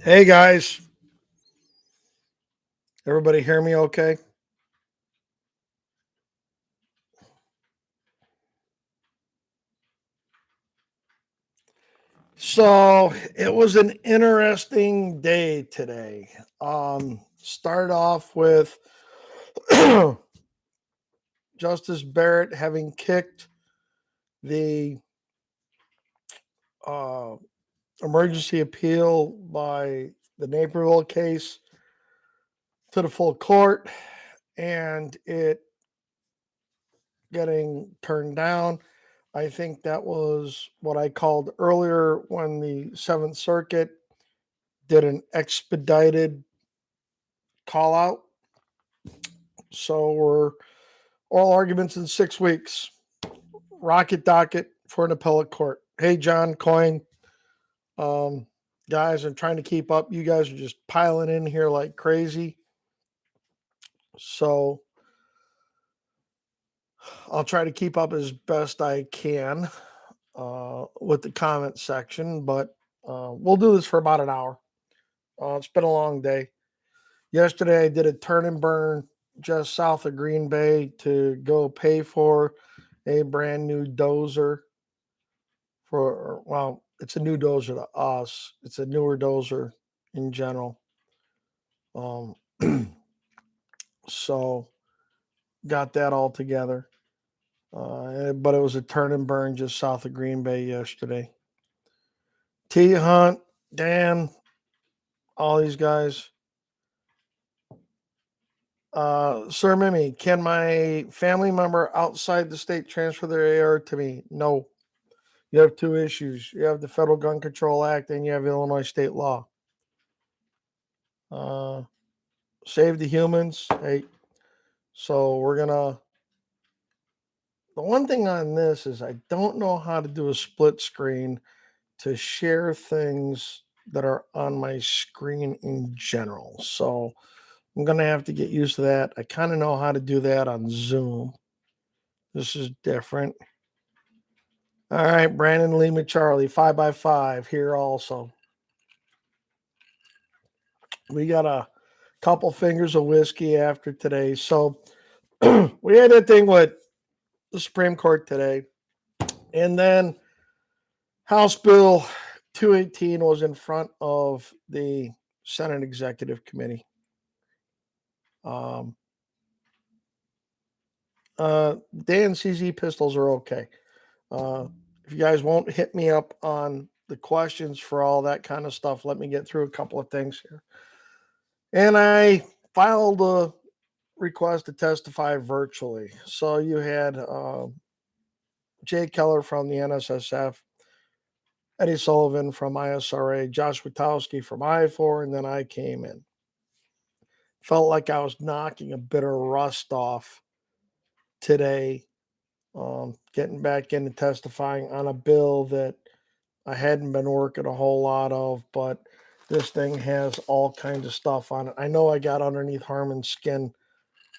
Hey guys, everybody hear me okay? So it was an interesting day today. Start off with Justice Barrett having kicked the uh, emergency appeal by the Naperville case to the full court and it getting turned down. I think that was what I called earlier when the Seventh Circuit did an expedited call out. So we're oral arguments in 6 weeks. Rocket docket for an appellate court. Hey, John Coyne. Um, guys, I'm trying to keep up. You guys are just piling in here like crazy. So I'll try to keep up as best I can with the comment section, but we'll do this for about an hour. It's been a long day. Yesterday, I did a turn and burn just south of Green Bay to go pay for a brand new dozer. Well, it's a new dozer to us. It's a newer dozer in general. Um, so got that all together. But it was a turn and burn just south of Green Bay yesterday. T Hunt, Dan, all these guys. Sir Mimi, can my family member outside the state transfer their AR to me? No. You have two issues. You have the Federal Gun Control Act and you have Illinois state law. Save the humans. Hey, so we're gonna. The one thing on this is I don't know how to do a split screen to share things that are on my screen in general. So I'm gonna have to get used to that. I kind of know how to do that on Zoom. This is different. All right, Brandon Lima Charlie, 5x5 here also. We got a couple fingers of whiskey after today. So we had that thing with the Supreme Court today. And then House Bill 218 was in front of the Senate Executive Committee. The NCZ pistols are okay. If you guys won't hit me up on the questions for all that kind of stuff, let me get through a couple of things here. And I filed a request to testify virtually. So you had Jay Keller from the NSSF, Eddie Sullivan from ISRA, Josh Witowski from I4, and then I came in. Felt like I was knocking a bit of rust off today, getting back into testifying on a bill that I hadn't been working a whole lot of, but this thing has all kinds of stuff on it. I know I got underneath Harmon's skin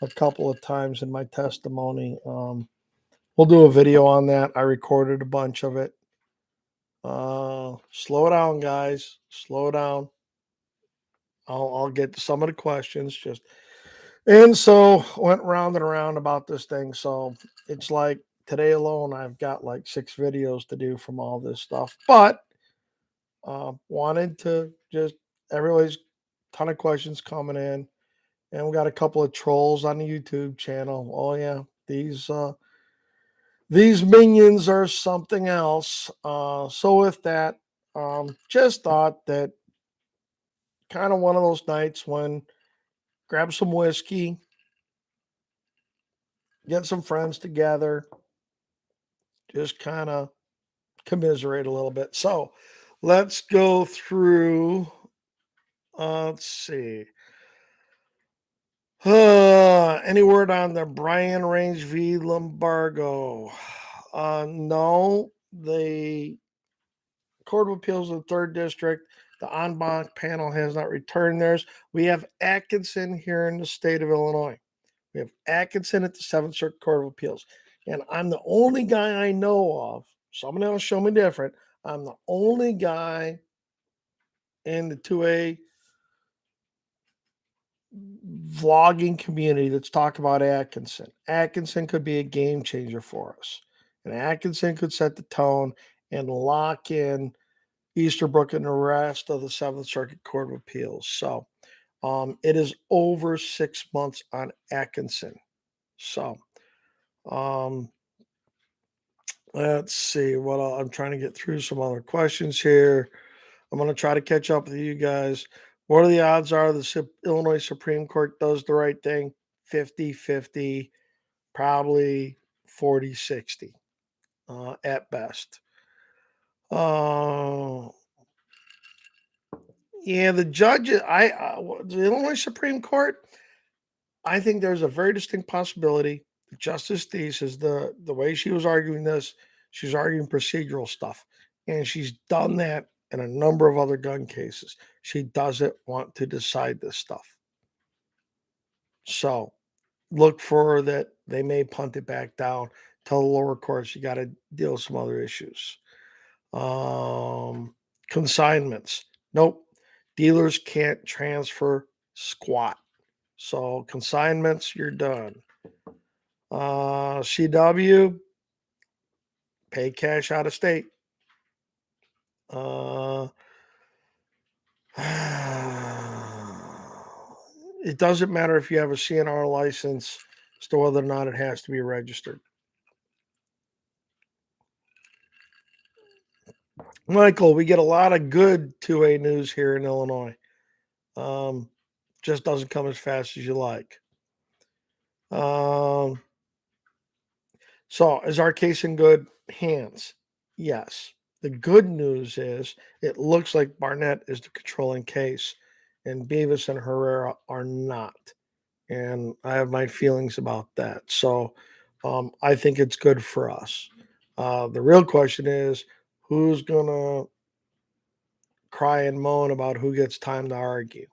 a couple of times in my testimony. We'll do a video on that. I recorded a bunch of it. Slow down, guys. Slow down. I'll get to some of the questions. And so went round and around about this thing. So it's like today alone, I've got like 6 videos to do from all this stuff. But wanted to just everybody's ton of questions coming in, and we got a couple of trolls on the YouTube channel. Oh yeah, these minions are something else. So with that, Just thought that kind of one of those nights when grab some whiskey, get some friends together, just kind of commiserate a little bit. So let's go through. Let's see. Any word on the Bryan Range v. Lombardo? No, the Court of Appeals of the Third District, the en banc panel has not returned theirs. We have Atkinson here in the state of Illinois. We have Atkinson at the Seventh Circuit Court of Appeals. And I'm the only guy I know of. Someone else show me different. I'm the only guy in the 2A vlogging community that's talking about Atkinson. Atkinson could be a game changer for us. And Atkinson could set the tone and lock in Easterbrook and the rest of the Seventh Circuit Court of Appeals. So it is over 6 months on Atkinson. So let's see what I'm trying to get through some other questions here. I'm going to try to catch up with you guys. What are the odds are the Illinois Supreme Court does the right thing? 50-50, probably 40-60 at best. Yeah, the judges, the Illinois Supreme Court, I think there's a very distinct possibility. Justice Thies is the way she was arguing this, she was arguing procedural stuff. And she's done that in a number of other gun cases. She doesn't want to decide this stuff. So look for that they may punt it back down. Tell the lower courts you got to deal with some other issues. Consignments. Nope. Dealers can't transfer squat. So consignments, you're done. CW, pay cash out of state. It doesn't matter if you have a CNR license as to whether or not it has to be registered. Michael, we get a lot of good 2A news here in Illinois. Just doesn't come as fast as you like. So is our case in good hands? Yes. The good news is it looks like Barnett is the controlling case and Beavis and Herrera are not. And I have my feelings about that. So I think it's good for us. The real question is who's going to cry and moan about who gets time to argue?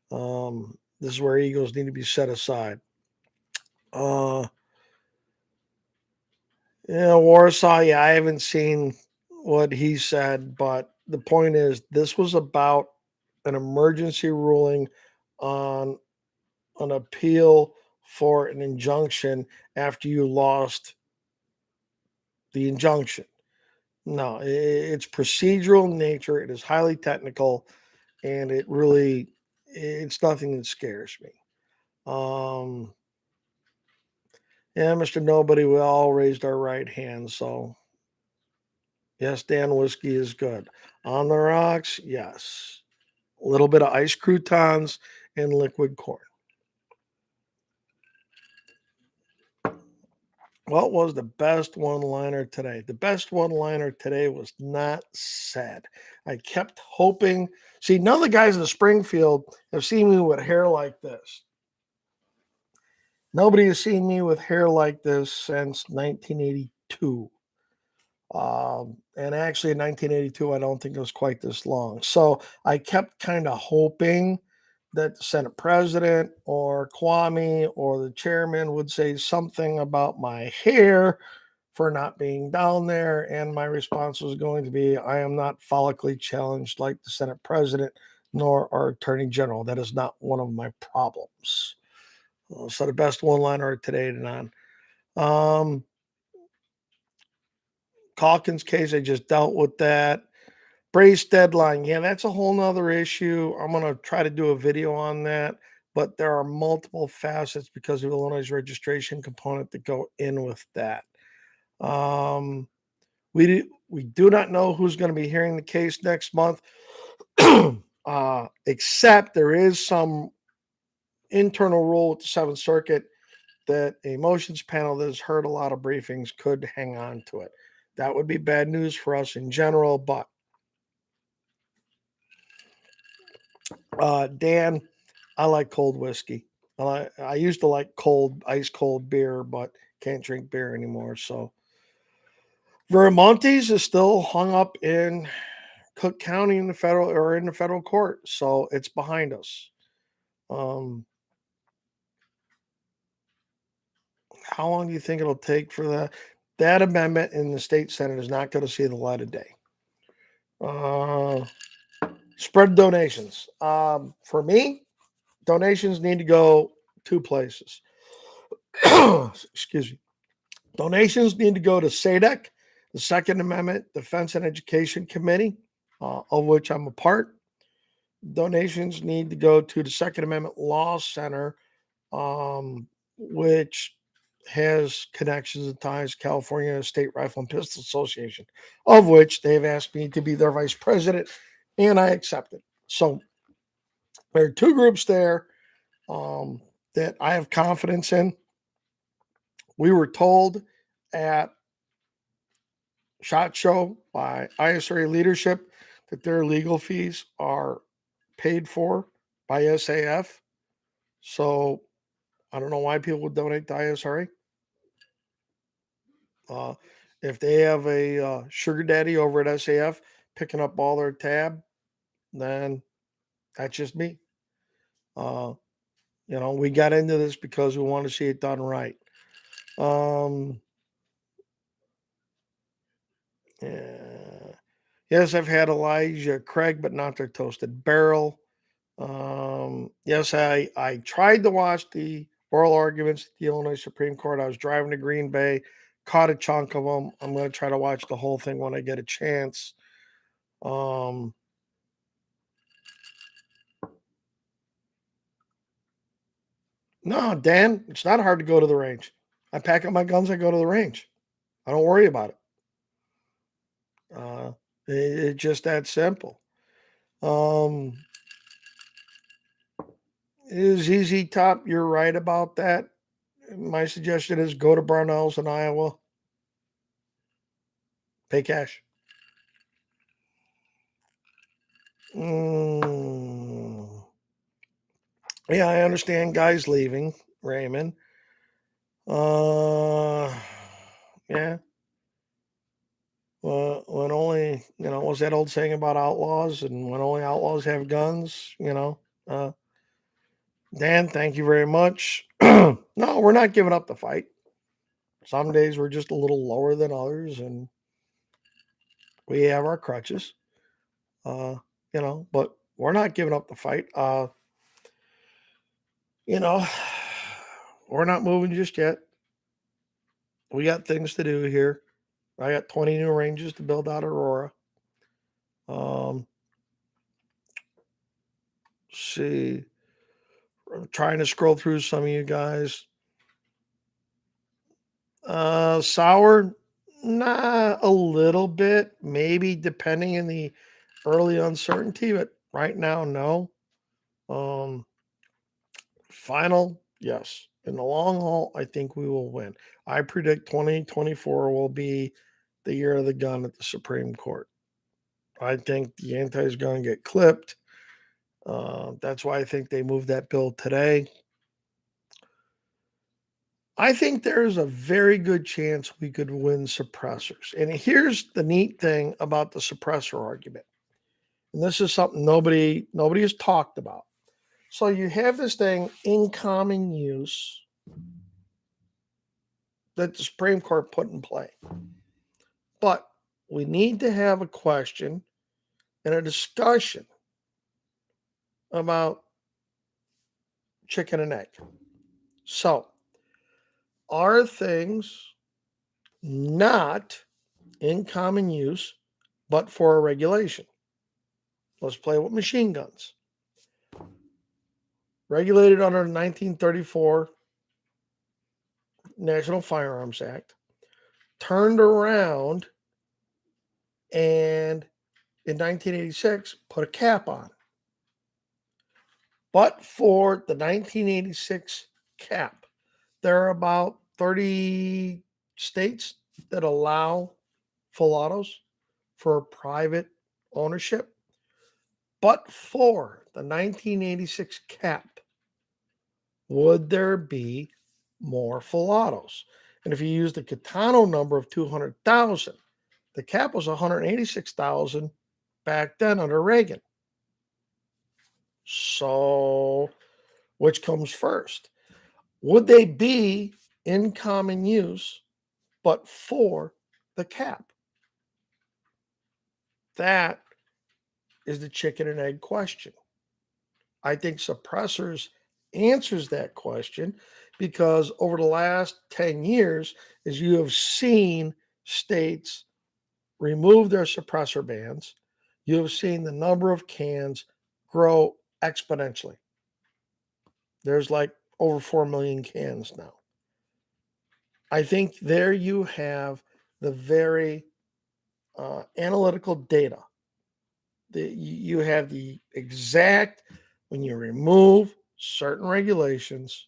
This is where egos need to be set aside. Warsaw, yeah, I haven't seen what he said, but the point is this was about an emergency ruling on an appeal for an injunction after you lost the injunction. No, it's procedural in nature. It is highly technical, and it's nothing that scares me. Yeah, Mr. Nobody, we all raised our right hands, so yes, Dan, whiskey is good. On the rocks, yes. A little bit of ice croutons and liquid corn. What was the best one-liner today? The best one-liner today was not said. I kept hoping. See, none of the guys in Springfield have seen me with hair like this. Nobody has seen me with hair like this since 1982. And actually, in 1982, I don't think it was quite this long. So I kept kind of hoping that the Senate president or Kwame or the chairman would say something about my hair for not being down there. And my response was going to be I am not follically challenged like the Senate president nor our attorney general. That is not one of my problems. So the best one liner today to none. Calkins case, I just dealt with that. Brace deadline. Yeah, that's a whole nother issue. I'm going to try to do a video on that, but there are multiple facets because of Illinois' registration component that go in with that. We We do not know who's going to be hearing the case next month, except there is some internal rule with the Seventh Circuit that a motions panel that has heard a lot of briefings could hang on to it. That would be bad news for us in general, but Dan, I like cold whiskey. I used to like ice cold beer, but can't drink beer anymore. So Vermontes is still hung up in Cook County in the federal court, so it's behind us. How long do you think it'll take for that amendment in the state senate is not going to see the light of day? Spread donations. For me, donations need to go two places. Excuse me. Donations need to go to SADC, the Second Amendment Defense and Education Committee, of which I'm a part. Donations need to go to the Second Amendment Law Center, which has connections and ties to California State Rifle and Pistol Association, of which they've asked me to be their vice president, and I accepted. So there are two groups there that I have confidence in. We were told at SHOT Show by ISRA leadership that their legal fees are paid for by SAF. So I don't know why people would donate to ISRA. If they have a sugar daddy over at SAF picking up all their tab, then that's just me. We got into this because we want to see it done right. Yeah. Yes, I've had Elijah Craig, but not their toasted barrel. Yes, I tried to watch the oral arguments at the Illinois Supreme Court. I was driving to Green Bay, caught a chunk of them. I'm going to try to watch the whole thing when I get a chance. No, Dan, it's not hard to go to the range. I pack up my guns, I go to the range. I don't worry about it. It's just that simple. Is easy top. You're right about that. My suggestion is go to Brownells in Iowa. Pay cash. Yeah, I understand guys leaving, Raymond. Yeah. Well, when only, what's that old saying about outlaws and when only outlaws have guns, Dan, thank you very much. No, we're not giving up the fight. Some days we're just a little lower than others and we have our crutches. But we're not giving up the fight. We're not moving just yet. We got things to do here. I got 20 new ranges to build out Aurora. See, I'm trying to scroll through some of you guys. Sour, nah, a little bit, maybe depending on the early uncertainty, but right now, no. Final, yes. In the long haul, I think we will win. I predict 2024 will be the year of the gun at the Supreme Court. I think the anti is going to get clipped. That's why I think they moved that bill today. I think there's a very good chance we could win suppressors. And here's the neat thing about the suppressor argument. And this is something nobody has talked about. So you have this thing in common use that the Supreme Court put in play. But we need to have a question and a discussion about chicken and egg. So, are things not in common use, but for a regulation? Let's play with machine guns. Regulated under the 1934 National Firearms Act, turned around and in 1986 put a cap on. But for the 1986 cap, there are about 30 states that allow full autos for private ownership. But for the 1986 cap, would there be more full autos? And if you use the Catano number of 200,000, the cap was 186,000 back then under Reagan. So, which comes first? Would they be in common use but for the cap? That is the chicken and egg question. I think suppressors answers that question because over the last 10 years, as you have seen states remove their suppressor bans, you have seen the number of cans grow exponentially. There's like over 4 million cans now. I think there you have the very analytical data. You have the exact, when you remove certain regulations,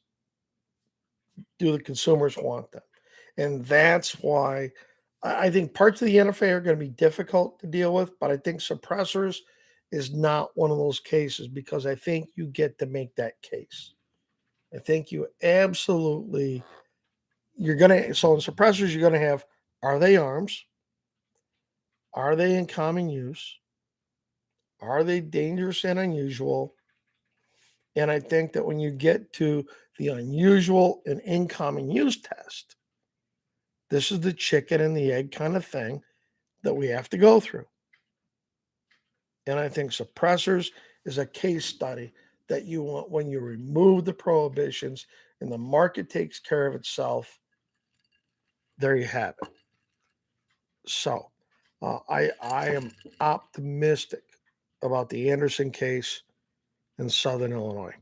do the consumers want them? And that's why I think parts of the NFA are going to be difficult to deal with, but I think suppressors is not one of those cases because I think you get to make that case. I think you absolutely, you're going to, so in suppressors, you're going to have, are they arms? Are they in common use? Are they dangerous and unusual? And I think that when you get to the unusual and in common use test, this is the chicken and the egg kind of thing that we have to go through. And I think suppressors is a case study that you want when you remove the prohibitions and the market takes care of itself. There you have it. So I am optimistic about the Anderson case in Southern Illinois.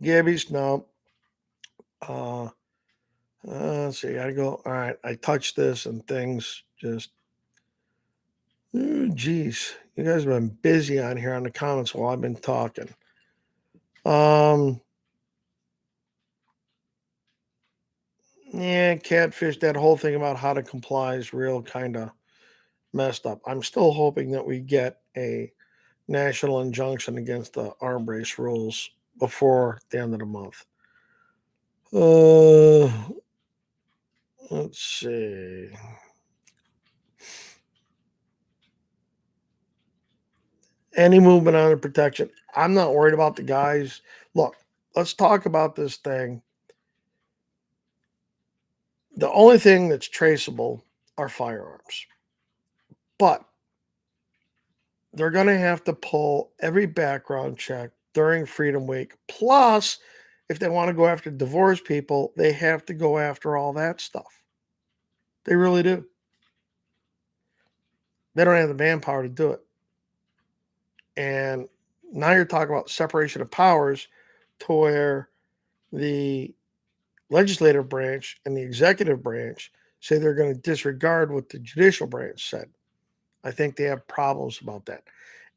Gabby's no. Let's see. I go. All right. I touched this and things just. Geez, you guys have been busy on here on the comments while I've been talking. Yeah, catfish. That whole thing about how to comply is real kind of messed up. I'm still hoping that we get a national injunction against the arm brace rules before the end of the month. Let's see. Any movement on the protection. I'm not worried about the guys. Look, let's talk about this thing. The only thing that's traceable are firearms. But they're going to have to pull every background check during Freedom Week. Plus, if they want to go after divorce people, they have to go after all that stuff. They really do. They don't have the manpower to do it. And now you're talking about separation of powers to where the legislative branch and the executive branch say they're going to disregard what the judicial branch said. I think they have problems about that.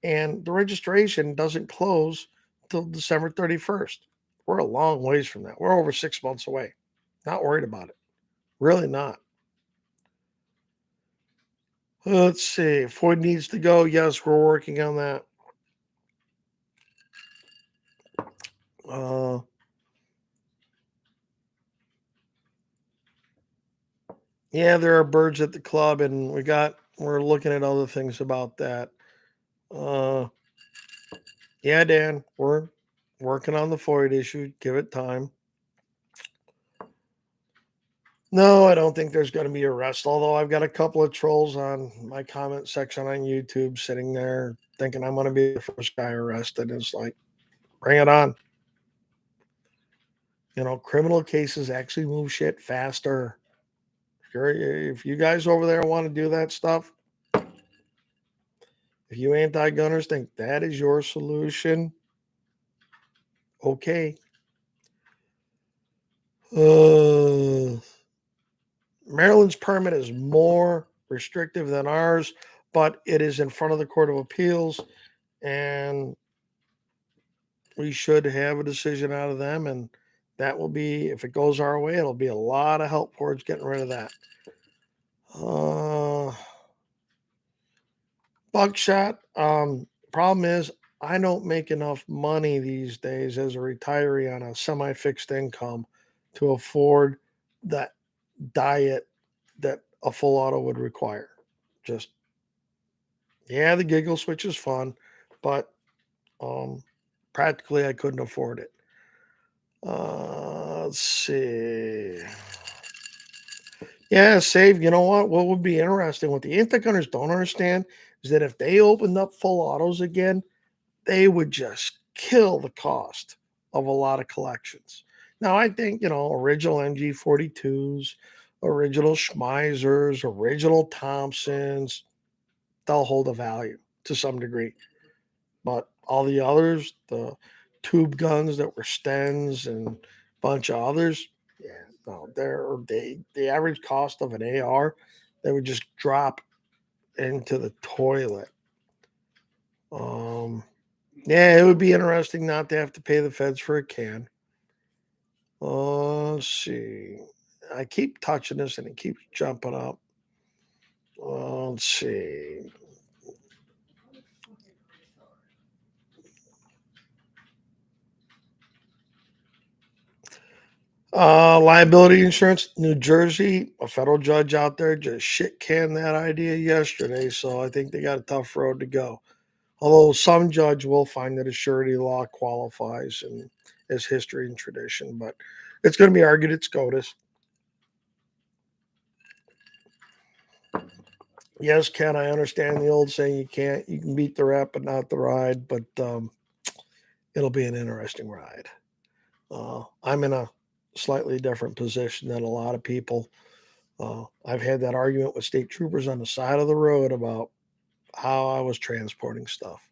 And the registration doesn't close until December 31st. We're a long ways from that. We're over 6 months away. Not worried about it. Really not. Let's see. Floyd needs to go. Yes, we're working on that. Yeah, there are birds at the club, and we're looking at other things about that. Yeah, Dan, we're working on the Floyd issue. Give it time. No, I don't think there's going to be arrest. Although I've got a couple of trolls on my comment section on YouTube sitting there thinking I'm going to be the first guy arrested. It's like, bring it on. Criminal cases actually move shit faster. If you guys over there want to do that stuff, if you anti-gunners think that is your solution, okay. Uh, Maryland's permit is more restrictive than ours, but it is in front of the Court of Appeals, and we should have a decision out of them. And that will be, if it goes our way, it'll be a lot of help towards getting rid of that. Buckshot. Problem is, I don't make enough money these days as a retiree on a semi-fixed income to afford that diet that a full auto would require. Just yeah, the giggle switch is fun, but um, practically I couldn't afford it. Let's see. Yeah, save. You know what? What would be interesting? What the anti gunners don't understand is that if they opened up full autos again, they would just kill the cost of a lot of collections. Now, I think, original MG42s, original Schmeisers, original Thompsons, they'll hold a value to some degree. But all the others, the tube guns that were Stens and a bunch of others, yeah, no, the average cost of an AR, they would just drop into the toilet. Yeah, it would be interesting not to have to pay the feds for a can. Let's see. I keep touching this and it keeps jumping up. Let's see. Liability insurance, New Jersey, a federal judge out there just shit canned that idea yesterday. So I think they got a tough road to go. Although some judge will find that a surety law qualifies and as history and tradition, but it's going to be argued at SCOTUS. Yes, Ken, I understand the old saying you can beat the rap but not the ride, but it'll be an interesting ride. I'm in a slightly different position than a lot of people. I've had that argument with state troopers on the side of the road about how I was transporting stuff.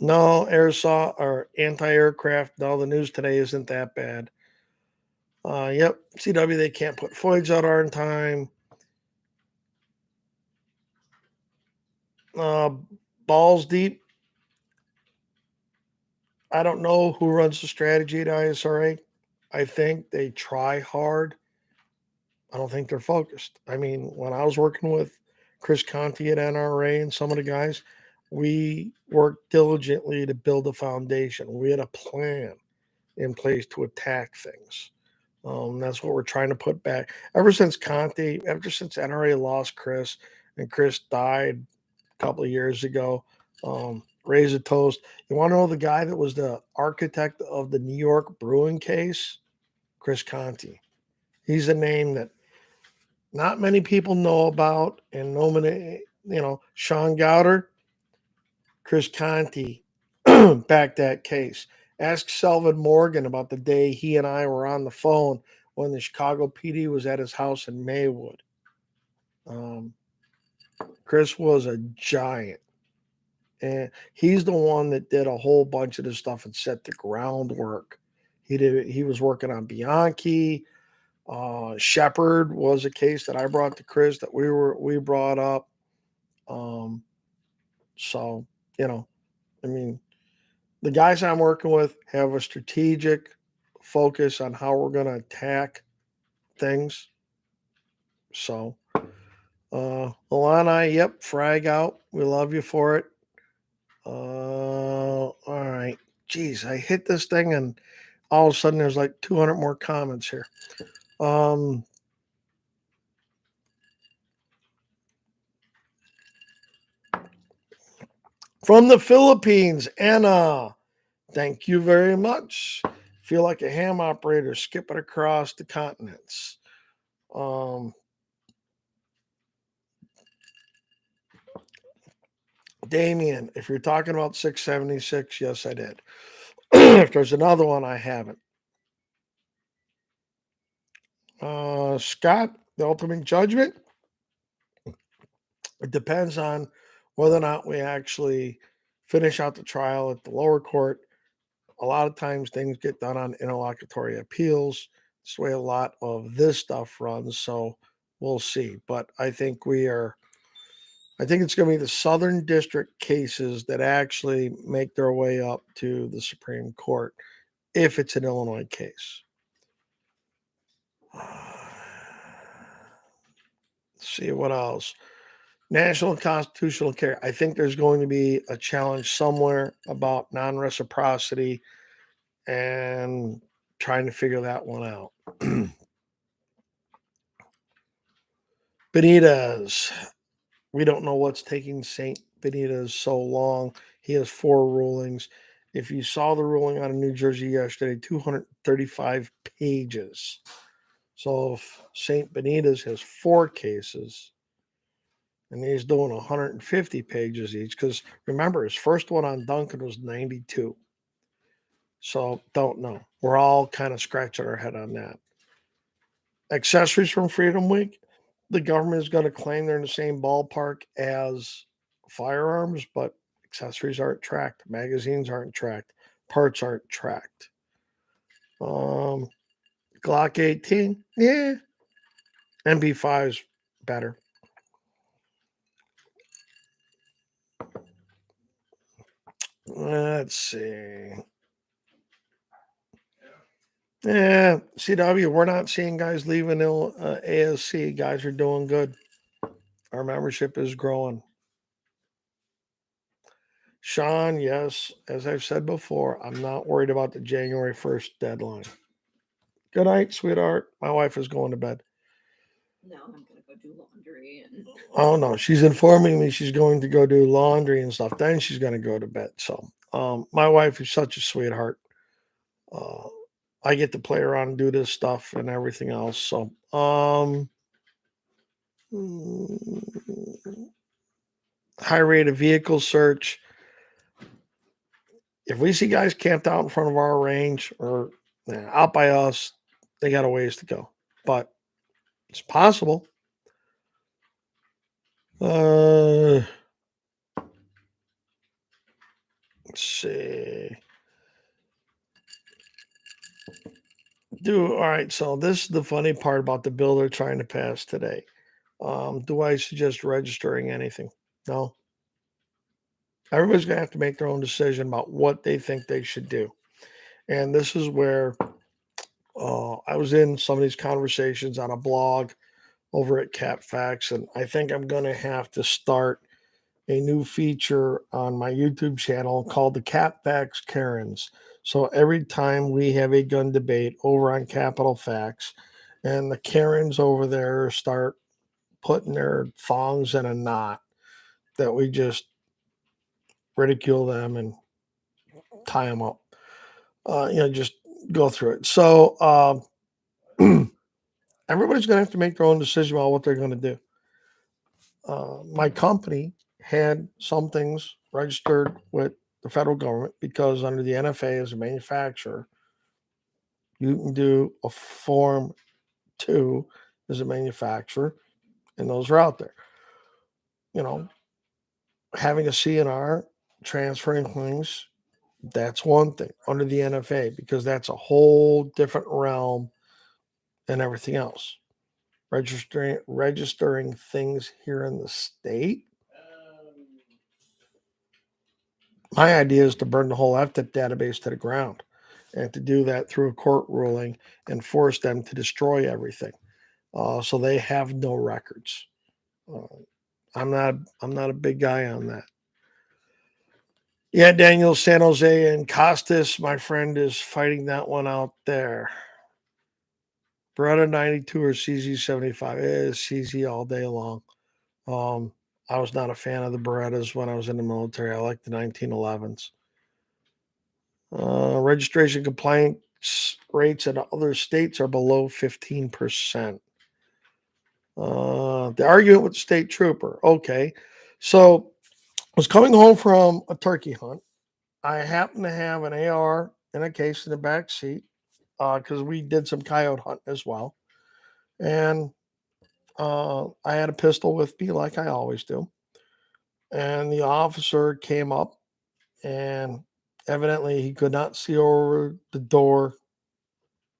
No, airsoft or anti-aircraft. No, the news today isn't that bad. Yep, CW, they can't put foliage out on time. Uh, balls deep. I don't know who runs the strategy at ISRA. I think they try hard. I don't think they're focused. I mean, when I was working with Chris Conti at NRA and some of the guys, we worked diligently to build a foundation. We had a plan in place to attack things. That's what we're trying to put back. Ever since NRA lost Chris and Chris died a couple of years ago, raise a toast. You want to know the guy that was the architect of the New York brewing case? Chris Conti. He's a name that not many people know about, and no many, Sean Gowder, Chris Conti backed that case. Ask Selvin Morgan about the day he and I were on the phone when the Chicago PD was at his house in Maywood. Chris was a giant. And he's the one that did a whole bunch of this stuff and set the groundwork. He was working on Bianchi. Shepard was a case that I brought to Chris that we brought up. So, I mean, the guys I'm working with have a strategic focus on how we're going to attack things. So, Alana, yep, frag out. We love you for it. All right. Geez, I hit this thing and all of a sudden there's like 200 more comments here. From the Philippines, Anna, thank you very much. Feel like a ham operator skipping across the continents. Damien, if you're talking about 676, yes, I did. If there's another one, I haven't. Scott, the ultimate judgment. It depends on whether or not we actually finish out the trial at the lower court. a lot of times things get done on interlocutory appeals. It's the way a lot of this stuff runs. So we'll see. But I think it's going to be the Southern District cases that actually make their way up to the Supreme Court if it's an Illinois case. Let's see what else. National constitutional care. I think there's going to be a challenge somewhere about non reciprocity and trying to figure that one out. Benitez. We don't know what's taking St. Benitez so long. He has 4 rulings. If you saw the ruling out of New Jersey yesterday, 235 pages. So if St. Benitez has 4 cases and he's doing 150 pages each, because remember, his first one on Duncan was 92. So don't know. We're all kind of scratching our head on that. Accessories from Freedom Week. The government is going to claim they're in the same ballpark as firearms, but accessories aren't tracked. Magazines aren't tracked. Parts aren't tracked. Glock 18, yeah. MP5's better. Let's see. Yeah, CW, we're not seeing guys leaving ASC. Guys are doing good. Our membership is growing. Sean, yes, as I've said before, I'm not worried about the January 1st deadline. Good night, sweetheart. My wife is going to bed. No, I'm going to go do laundry. Oh, no. She's informing me she's going to go do laundry and stuff. Then she's going to go to bed. So, my wife is such a sweetheart. I get to play around and do this stuff and everything else. So, high rate of vehicle search. If we see guys camped out in front of our range or out by us, they got a ways to go. But it's possible. Let's see. All right. So this is the funny part about the bill they're trying to pass today. Do I suggest registering anything? No. Everybody's gonna have to make their own decision about what they think they should do. And this is where I was in some of these conversations on a blog over at CapFacts, and I think I'm gonna have to start a new feature on my YouTube channel called the CapFacts Karens. So every time we have a gun debate over on Capital Facts, and the Karens over there start putting their thongs in a knot, that we just ridicule them and tie them up. Just go through it. So everybody's going to have to make their own decision about what they're going to do. My company had some things registered with the federal government because under the NFA as a manufacturer, you can do a Form 2 as a manufacturer, and those are out there. Having a CNR, transferring things, that's one thing under the NFA because that's a whole different realm than everything else. Registering things here in the state. My idea is to burn the whole FTIP database to the ground and to do that through a court ruling and force them to destroy everything. So they have no records. I'm not a big guy on that. Yeah, Daniel, San Jose, and Costas, my friend, is fighting that one out there. Beretta 92 or CZ 75? It is CZ all day long. I was not a fan of the Berettas when I was in the military. I liked the 1911s. Registration compliance rates in other states are below 15%. The argument with the state trooper. Okay. So I was coming home from a turkey hunt. I happened to have an AR in a case in the back seat because we did some coyote hunting as well. And I had a pistol with me like I always do. And the officer came up and Evidently, he could not see over the door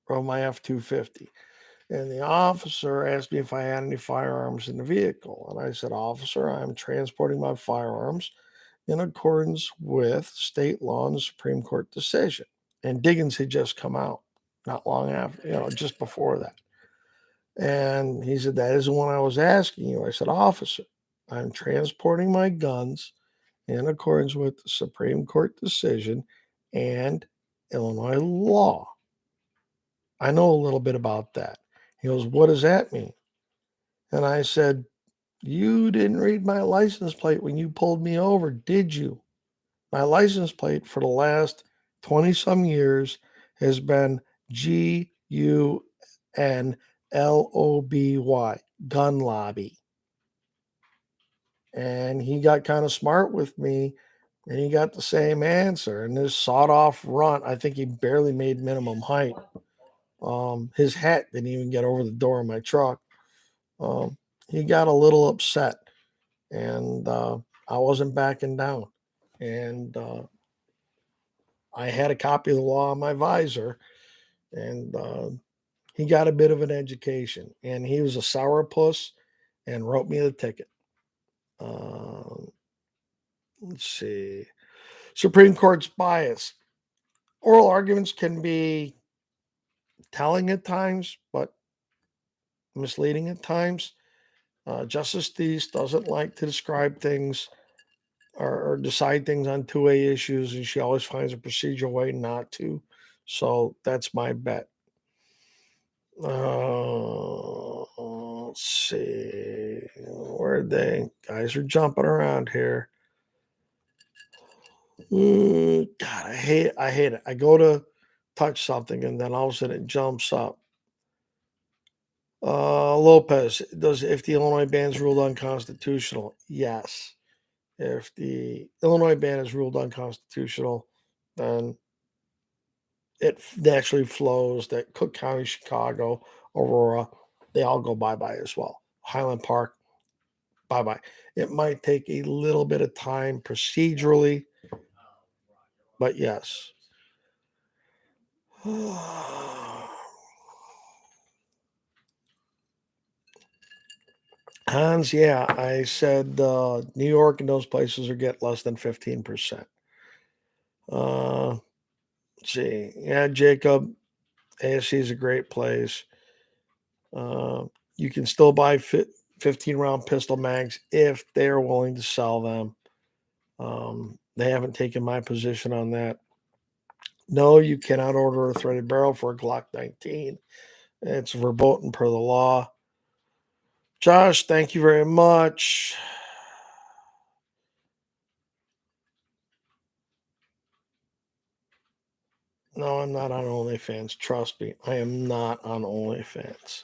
of my F-250. And the officer asked me if I had any firearms in the vehicle. And I said, Officer, I'm transporting my firearms in accordance with state law and the Supreme Court decision. And Diggins had just come out not long after, just before that. And he said, That isn't what I was asking you. I said, Officer, I'm transporting my guns in accordance with the Supreme Court decision and Illinois law. I know a little bit about that. He goes, What does that mean? And I said, You didn't read my license plate when you pulled me over, did you? My license plate for the last 20 some years has been GUNLOBY, gun lobby. And he got kind of smart with me and he got the same answer. And this sawed off runt, I think he barely made minimum height. His hat didn't even get over the door of my truck. He got a little upset and I wasn't backing down. And I had a copy of the law on my visor, and he got a bit of an education. And he was a sourpuss and wrote me the ticket. Let's see. Supreme Court's bias. Oral arguments can be telling at times, but misleading at times. Justice Thies doesn't like to describe things or decide things on two-way issues, and she always finds a procedural way not to. So that's my bet. Let's see. Where'd they? Guys are jumping around here. God, I hate it. I go to touch something and then all of a sudden it jumps up. Lopez, if the Illinois ban is ruled unconstitutional? Yes. If the Illinois ban is ruled unconstitutional, then it naturally flows that Cook County, Chicago, Aurora, they all go bye-bye as well. Highland Park, bye-bye. It might take a little bit of time procedurally, but yes. Hans, yeah, I said New York and those places are get less than 15%. Let's see. Yeah, Jacob, ASC is a great place. You can still buy 15 round pistol mags if they're willing to sell them. They haven't taken my position on that. No, you cannot order a threaded barrel for a Glock 19. It's verboten per the law. Josh, thank you very much. No, I'm not on OnlyFans. Trust me, I am not on OnlyFans.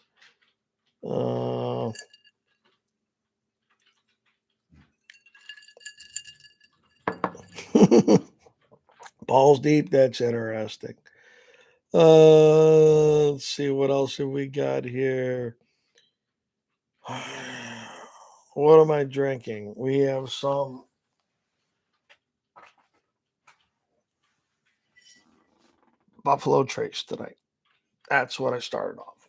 Balls deep, that's interesting. Let's see what else have we got here. What am I drinking? We have some Buffalo Trace tonight. That's what I started off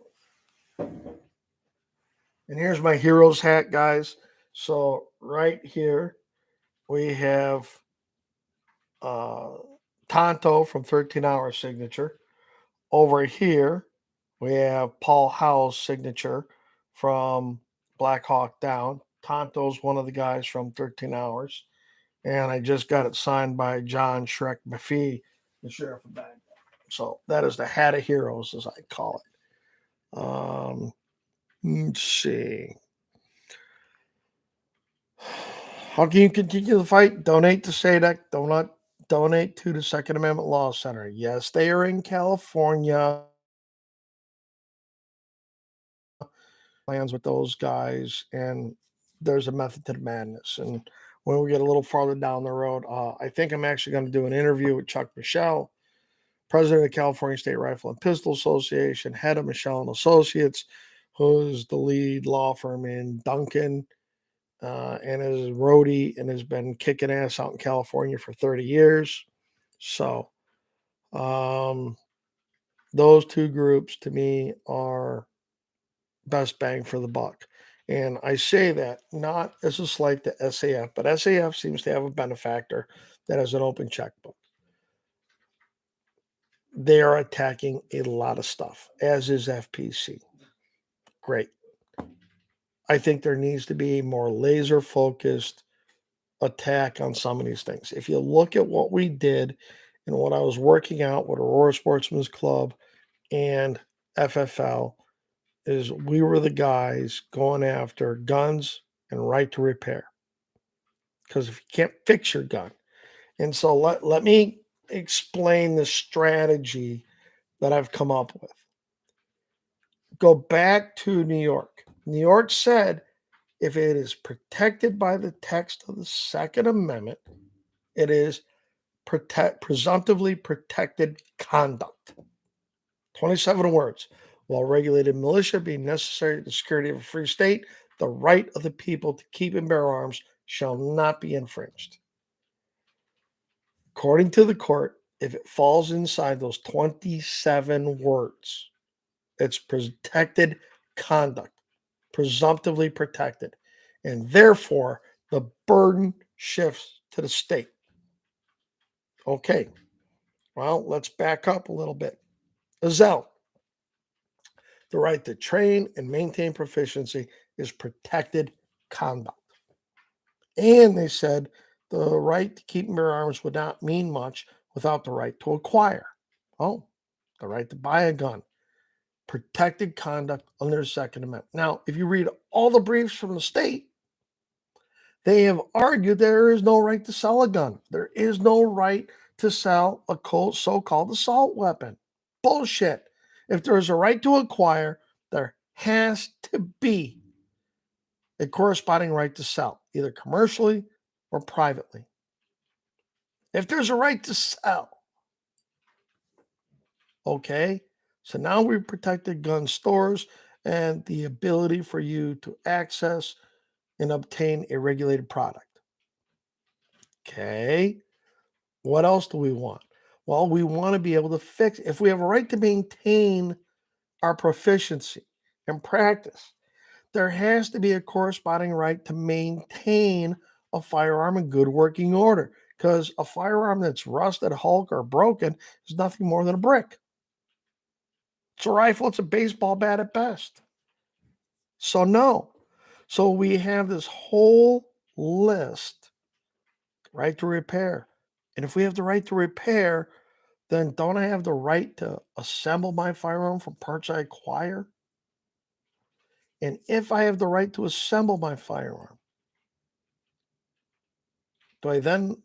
with. And here's my Heroes hat, guys. So right here we have Tonto from 13 Hour Signature. Over here we have Paul Howell's signature from Black Hawk Down. Tonto's one of the guys from 13 Hours. And I just got it signed by John Shrek Maffei, the sheriff of Baghdad. So that is the hat of heroes, as I call it. Let's see. How can you continue the fight? Donate to SADC. Donate to the Second Amendment Law Center. Yes, they are in California. Plans with those guys, and there's a method to the madness. And when we get a little farther down the road, I think I'm actually going to do an interview with Chuck Michel, president of the California State Rifle and Pistol Association, head of Michel and Associates, who's the lead law firm in Duncan, and is roadie and has been kicking ass out in California for 30 years. So, those two groups to me are best bang for the buck. And I say that not as a slight to SAF, but SAF seems to have a benefactor that has an open checkbook. They are attacking a lot of stuff, as is FPC. Great. I think there needs to be a more laser focused attack on some of these things. If you look at what we did and what I was working out with Aurora Sportsman's Club and FFL, is we were the guys going after guns and right to repair. Because if you can't fix your gun. And so let me explain the strategy that I've come up with. Go back to New York. New York said if it is protected by the text of the Second Amendment, it is presumptively protected conduct. 27 words. While regulated militia being necessary to the security of a free state, the right of the people to keep and bear arms shall not be infringed. According to the court, if it falls inside those 27 words, it's protected conduct, presumptively protected. And therefore, the burden shifts to the state. Okay, well, let's back up a little bit. Ezell, the right to train and maintain proficiency is protected conduct. And they said the right to keep and bear arms would not mean much without the right to acquire. Oh, the right to buy a gun. Protected conduct under the Second Amendment. Now, if you read all the briefs from the state, they have argued there is no right to sell a gun. There is no right to sell a so-called assault weapon. Bullshit. If there is a right to acquire, there has to be a corresponding right to sell, either commercially or privately. If there's a right to sell, okay, so now we've protected gun stores and the ability for you to access and obtain a regulated product. Okay, what else do we want? Well, we want to be able to fix, if we have a right to maintain our proficiency and practice, there has to be a corresponding right to maintain a firearm in good working order, because a firearm that's rusted, hulk, or broken is nothing more than a brick. It's a rifle, it's a baseball bat at best. So, no. So, we have this whole list, right to repair. And if we have the right to repair, then don't I have the right to assemble my firearm from parts I acquire? And if I have the right to assemble my firearm, do I then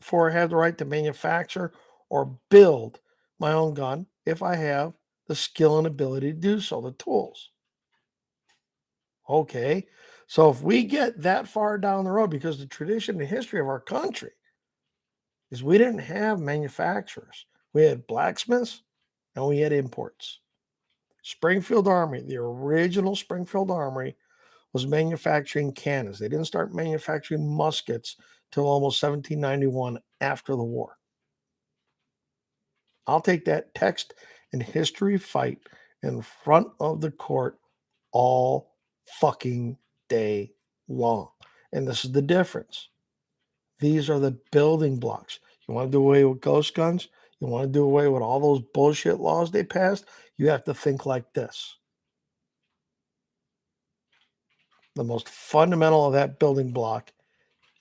have the right to manufacture or build my own gun if I have the skill and ability to do so, the tools? Okay, so if we get that far down the road, because the tradition and history of our country is we didn't have manufacturers. We had blacksmiths and we had imports. Springfield Armory, the original Springfield Armory, was manufacturing cannons. They didn't start manufacturing muskets till almost 1791 after the war. I'll take that text and history fight in front of the court all fucking day long. And this is the difference. These are the building blocks. You want to do away with ghost guns? You want to do away with all those bullshit laws they passed? You have to think like this. The most fundamental of that building block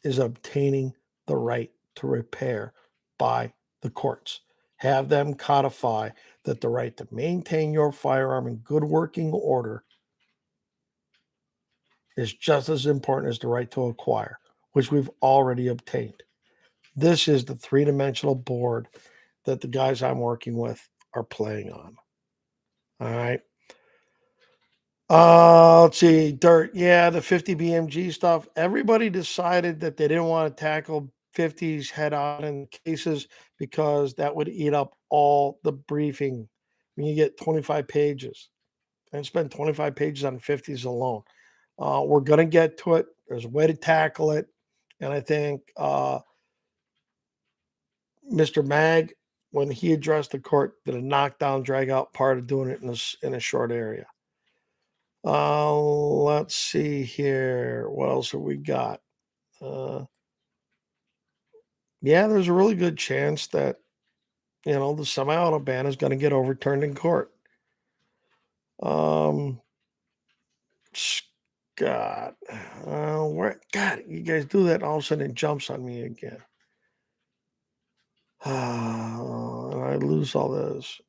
is obtaining the right to repair by the courts. Have them codify that the right to maintain your firearm in good working order is just as important as the right to acquire, which we've already obtained. This is the three-dimensional board that the guys I'm working with are playing on. All right. Let's see. Dirt. Yeah, the 50 BMG stuff. Everybody decided that they didn't want to tackle 50s head on in cases because that would eat up all the briefing. When you get 25 pages and spend 25 pages on 50s alone. We're going to get to it. There's a way to tackle it. And I think Mr. Mag, when he addressed the court, did a knockdown, drag out part of doing it in a short area. Let's see here. What else have we got? Yeah, there's a really good chance that the semi-auto ban is going to get overturned in court. Scott, where? God, you guys do that, and all of a sudden it jumps on me again. I lose all this.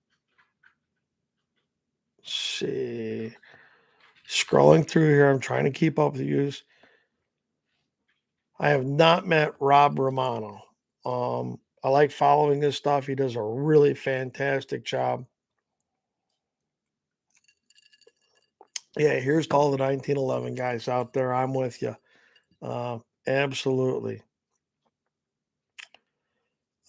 Let's see. Scrolling through here, I'm trying to keep up with you. I have not met Rob Romano. I like following his stuff. He does a really fantastic job. Yeah, here's to all the 1911 guys out there. I'm with you. Absolutely.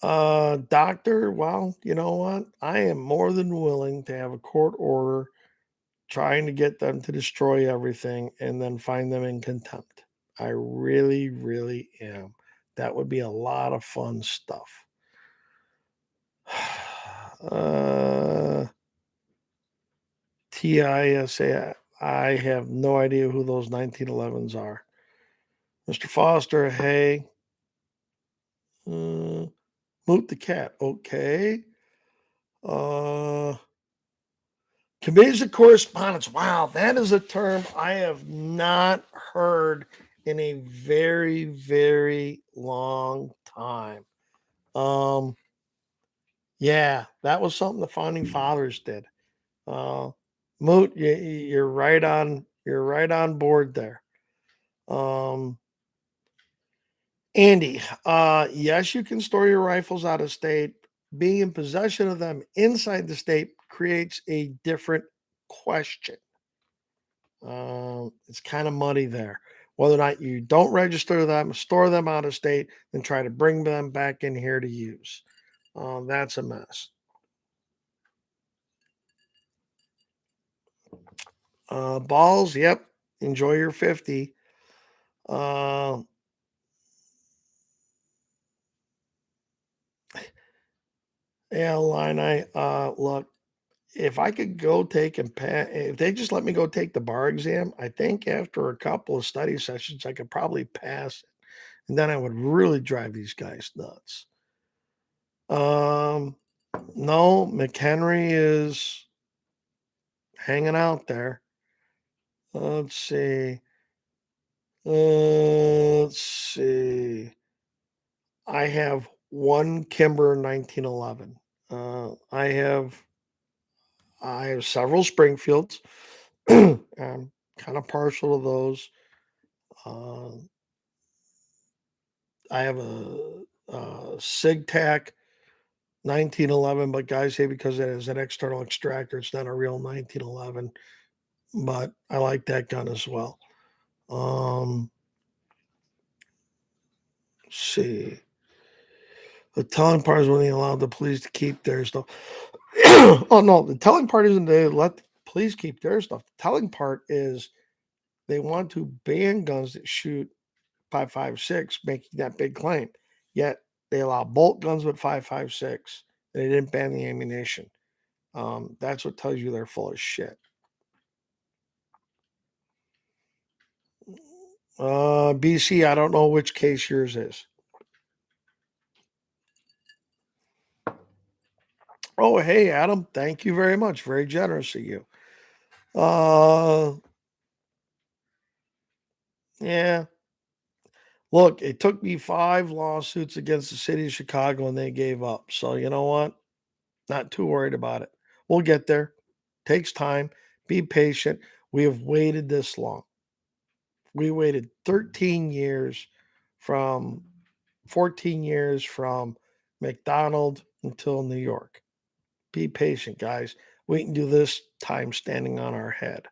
Doctor, well, you know what? I am more than willing to have a court order trying to get them to destroy everything and then find them in contempt. I really, really am. That would be a lot of fun stuff. TISA, I have no idea who those 1911s are. Mr. Foster, hey. Moot the cat, okay. Committees of correspondence. Wow, that is a term I have not heard in a very, very long time. Yeah, that was something the founding fathers did. Moot, you're right on. You're right on board there. Andy, yes, you can store your rifles out of state. Being in possession of them inside the state creates a different question. It's kind of muddy there. Whether or not you don't register them, store them out of state, then try to bring them back in here to use. That's a mess. Balls, yep. Enjoy your 50. Uh, yeah, Illini, look, if I could go take and pass, if they just let me go take the bar exam, I think after a couple of study sessions, I could probably pass it. And then I would really drive these guys nuts. No, McHenry is hanging out there. Let's see. Let's see. I have one Kimber 1911. I have several Springfields. I'm kind of partial to those. Uh, I have a SigTac 1911, but guys say because it is an external extractor, it's not a real 1911. But I like that gun as well. Let's see. The telling part is when they allowed the police to keep their stuff. Oh no, the telling part isn't they let the police keep their stuff. The telling part is they want to ban guns that shoot 5.56, making that big claim. Yet they allow bolt guns with 5.56, and they didn't ban the ammunition. That's what tells you they're full of shit. BC, I don't know which case yours is. Oh, hey, Adam. Thank you very much. Very generous of you. Yeah. Look, it took me 5 lawsuits against the city of Chicago and they gave up. So, you know what? Not too worried about it. We'll get there. Takes time. Be patient. We have waited this long. We waited 13 years from 14 years from McDonald until New York. Be patient, guys. We can do this time standing on our head.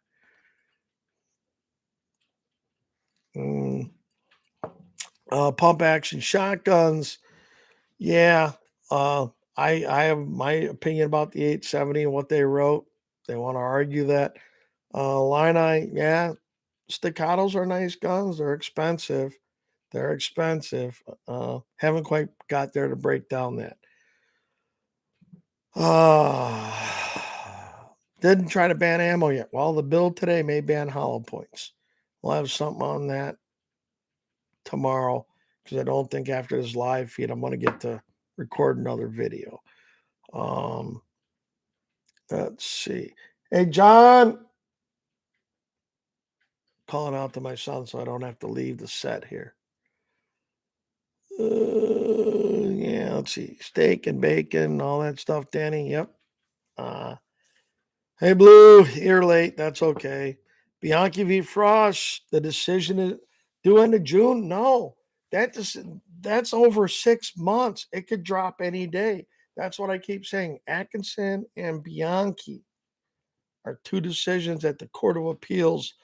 Pump action shotguns. Yeah. I have my opinion about the 870 and what they wrote. They want to argue that. Illini, yeah, staccatos are nice guns. They're expensive. They're expensive. Haven't quite got there to break down that. Didn't try to ban ammo yet. Well, the bill today may ban hollow points. We'll have something on that tomorrow because I don't think after this live feed I'm going to get to record another video. Let's see. Hey, John. Calling out to my son so I don't have to leave the set here. Yeah, let's see. Steak and bacon, all that stuff, Danny. Yep. Hey, Blue, you're late. That's okay. Bianchi v. Frost, the decision is due end of June? No, that's over 6 months. It could drop any day. That's what I keep saying. Atkinson and Bianchi are two decisions at the Court of Appeals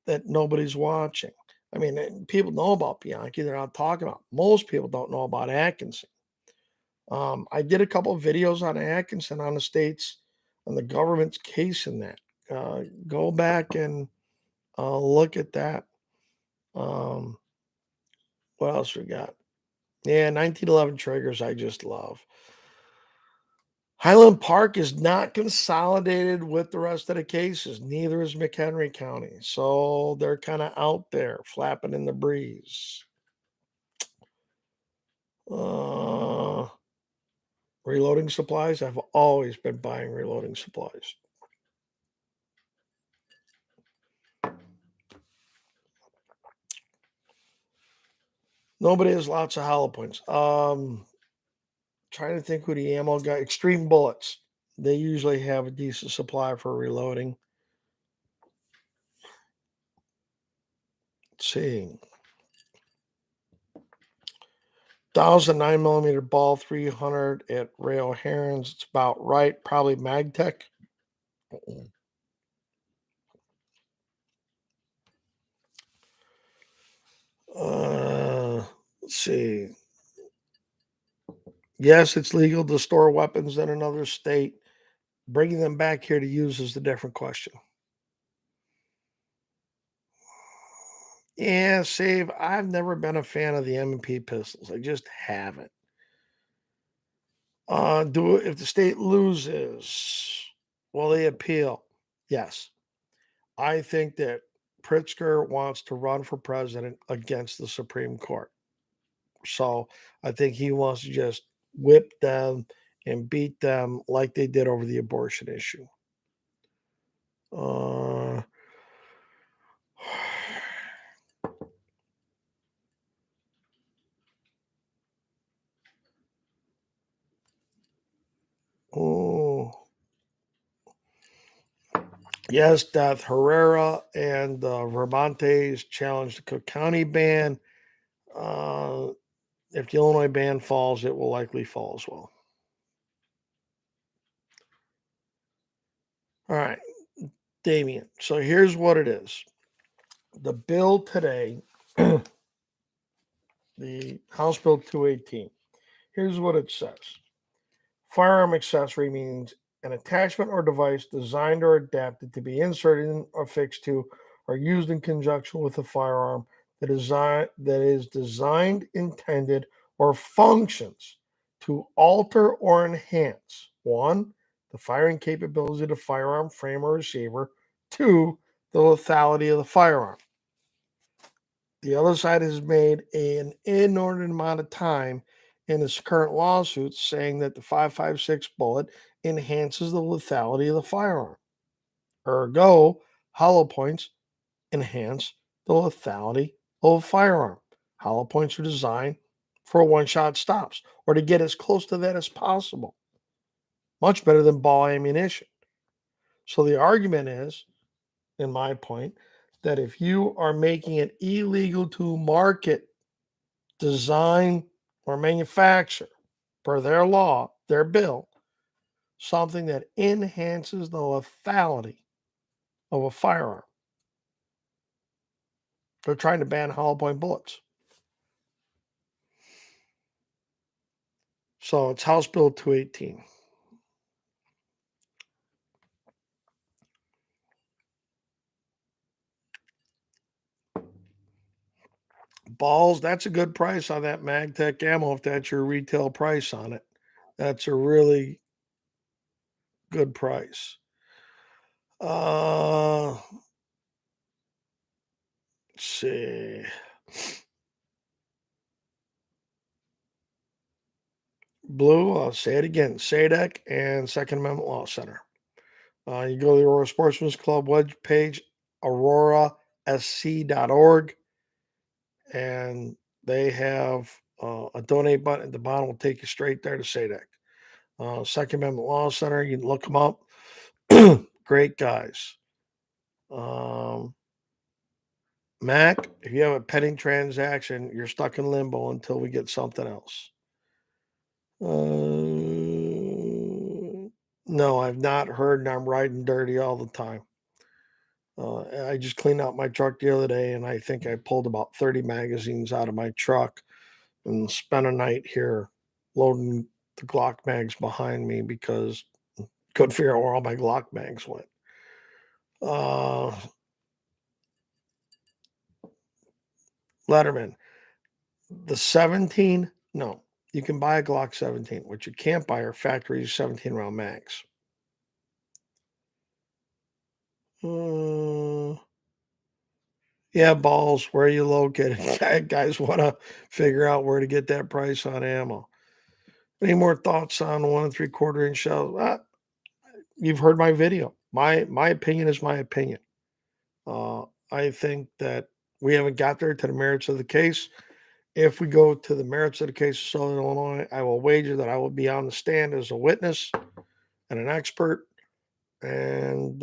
that nobody's watching. I mean, people know about Bianchi. They're not talking about. Most people don't know about Atkinson. I did a couple of videos on Atkinson on the states and the government's case in that. Go back and look at that. What else we got? Yeah, 1911 triggers I just love. Highland Park is not consolidated with the rest of the cases. Neither is McHenry County. So they're kind of out there flapping in the breeze. Reloading supplies. I've always been buying reloading supplies. Nobody has lots of hollow points. Trying to think who the ammo guy. Extreme Bullets. They usually have a decent supply for reloading. Let's see. 1,009mm ball, 300 at Rail Herons. It's about right. Probably Magtech. Let's see. Yes, it's legal to store weapons in another state. Bringing them back here to use is the different question. Yeah, Save. I've never been a fan of the M&P pistols. I just haven't. If the state loses, will they appeal? Yes. I think that Pritzker wants to run for president against the Supreme Court. So I think he wants to just whip them and beat them like they did over the abortion issue. Oh, yes, Death Herrera and Vermontes challenged the Cook County ban. If the Illinois ban falls, it will likely fall as well. All right, Damien. So here's what it is. The bill today, the House Bill 218. Here's what it says. Firearm accessory means an attachment or device designed or adapted to be inserted in, affixed to, or used in conjunction with a firearm that is designed, intended, or functions to alter or enhance 1. The firing capability of the firearm frame or receiver. 2. The lethality of the firearm. The other side has made an inordinate amount of time in its current lawsuits saying that the 5.56 bullet enhances the lethality of the firearm. Ergo, hollow points enhance the lethality of a firearm. Hollow points are designed for one-shot stops or to get as close to that as possible. Much better than ball ammunition. So the argument is, in my point, that if you are making it illegal to market, design, or manufacture, per their law, their bill, something that enhances the lethality of a firearm, they're trying to ban hollow point bullets. So it's House Bill 218. Balls, that's a good price on that MagTech ammo if that's your retail price on it. That's a really good price. Let's see. Blue, I'll say it again, SADC and Second Amendment Law Center. You go to the Aurora Sportsman's Club web page, aurorasc.org, and they have a donate button at the bottom will take you straight there to SADC. Second Amendment Law Center, you can look them up. Great guys. Mac, if you have a pending transaction, you're stuck in limbo until we get something else. No, I've not heard, and I'm riding dirty all the time. I just cleaned out my truck the other day, and I think I pulled about 30 magazines out of my truck and spent a night here loading the Glock mags behind me because I couldn't figure out where all my Glock mags went. Letterman, the 17, no, you can buy a Glock 17. What you can't buy are factory 17 round mags. Yeah, balls, where are you located? Guys want to figure out where to get that price on ammo. Any more thoughts on 1 3/4 inch shells? You've heard my video. My opinion is my opinion. I think that we haven't got there to the merits of the case. If we go to the merits of the case of Southern Illinois, I will wager that I will be on the stand as a witness and an expert. And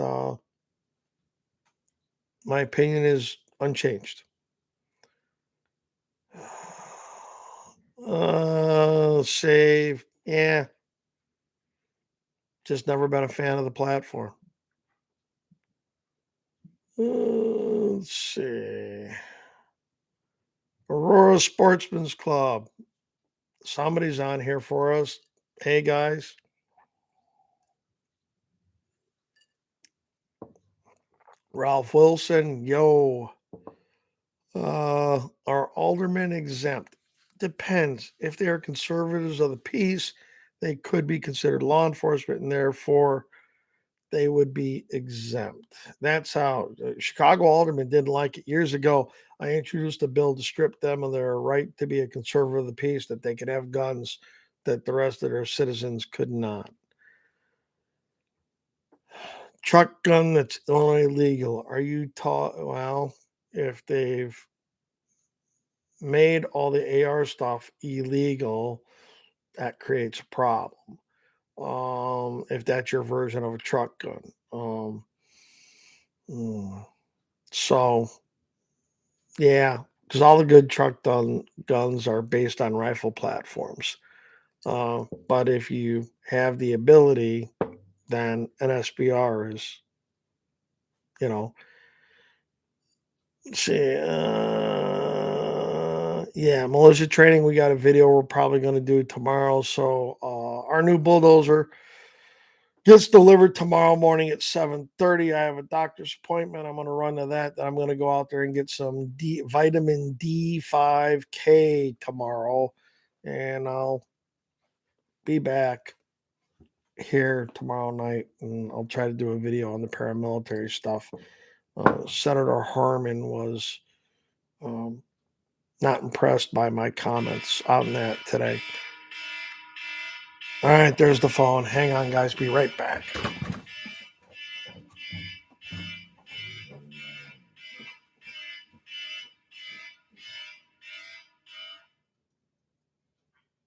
my opinion is unchanged. Save. Yeah. Just never been a fan of the platform. Let's see. Aurora Sportsman's Club. Somebody's on here for us. Hey, guys. Ralph Wilson. Yo. Are aldermen exempt? Depends. If they are conservatives of the peace, they could be considered law enforcement, and therefore they would be exempt. That's how Chicago aldermen didn't like it years ago. I introduced a bill to strip them of their right to be a conservative of the peace, that they could have guns that the rest of their citizens could not. Truck gun that's only legal. Are you taught? Well, if they've made all the AR stuff illegal, that creates a problem. If that's your version of a truck gun. So, yeah, because all the good truck guns are based on rifle platforms. But if you have the ability, then an SBR is, see, yeah, militia training. We got a video we're probably going to do tomorrow. So our new bulldozer gets delivered tomorrow morning at 7:30. I have a doctor's appointment. I'm going to run to that. I'm going to go out there and get some vitamin D5K tomorrow, and I'll be back here tomorrow night, and I'll try to do a video on the paramilitary stuff. Senator Harman was not impressed by my comments on that today. All right, there's the phone. Hang on, guys. Be right back.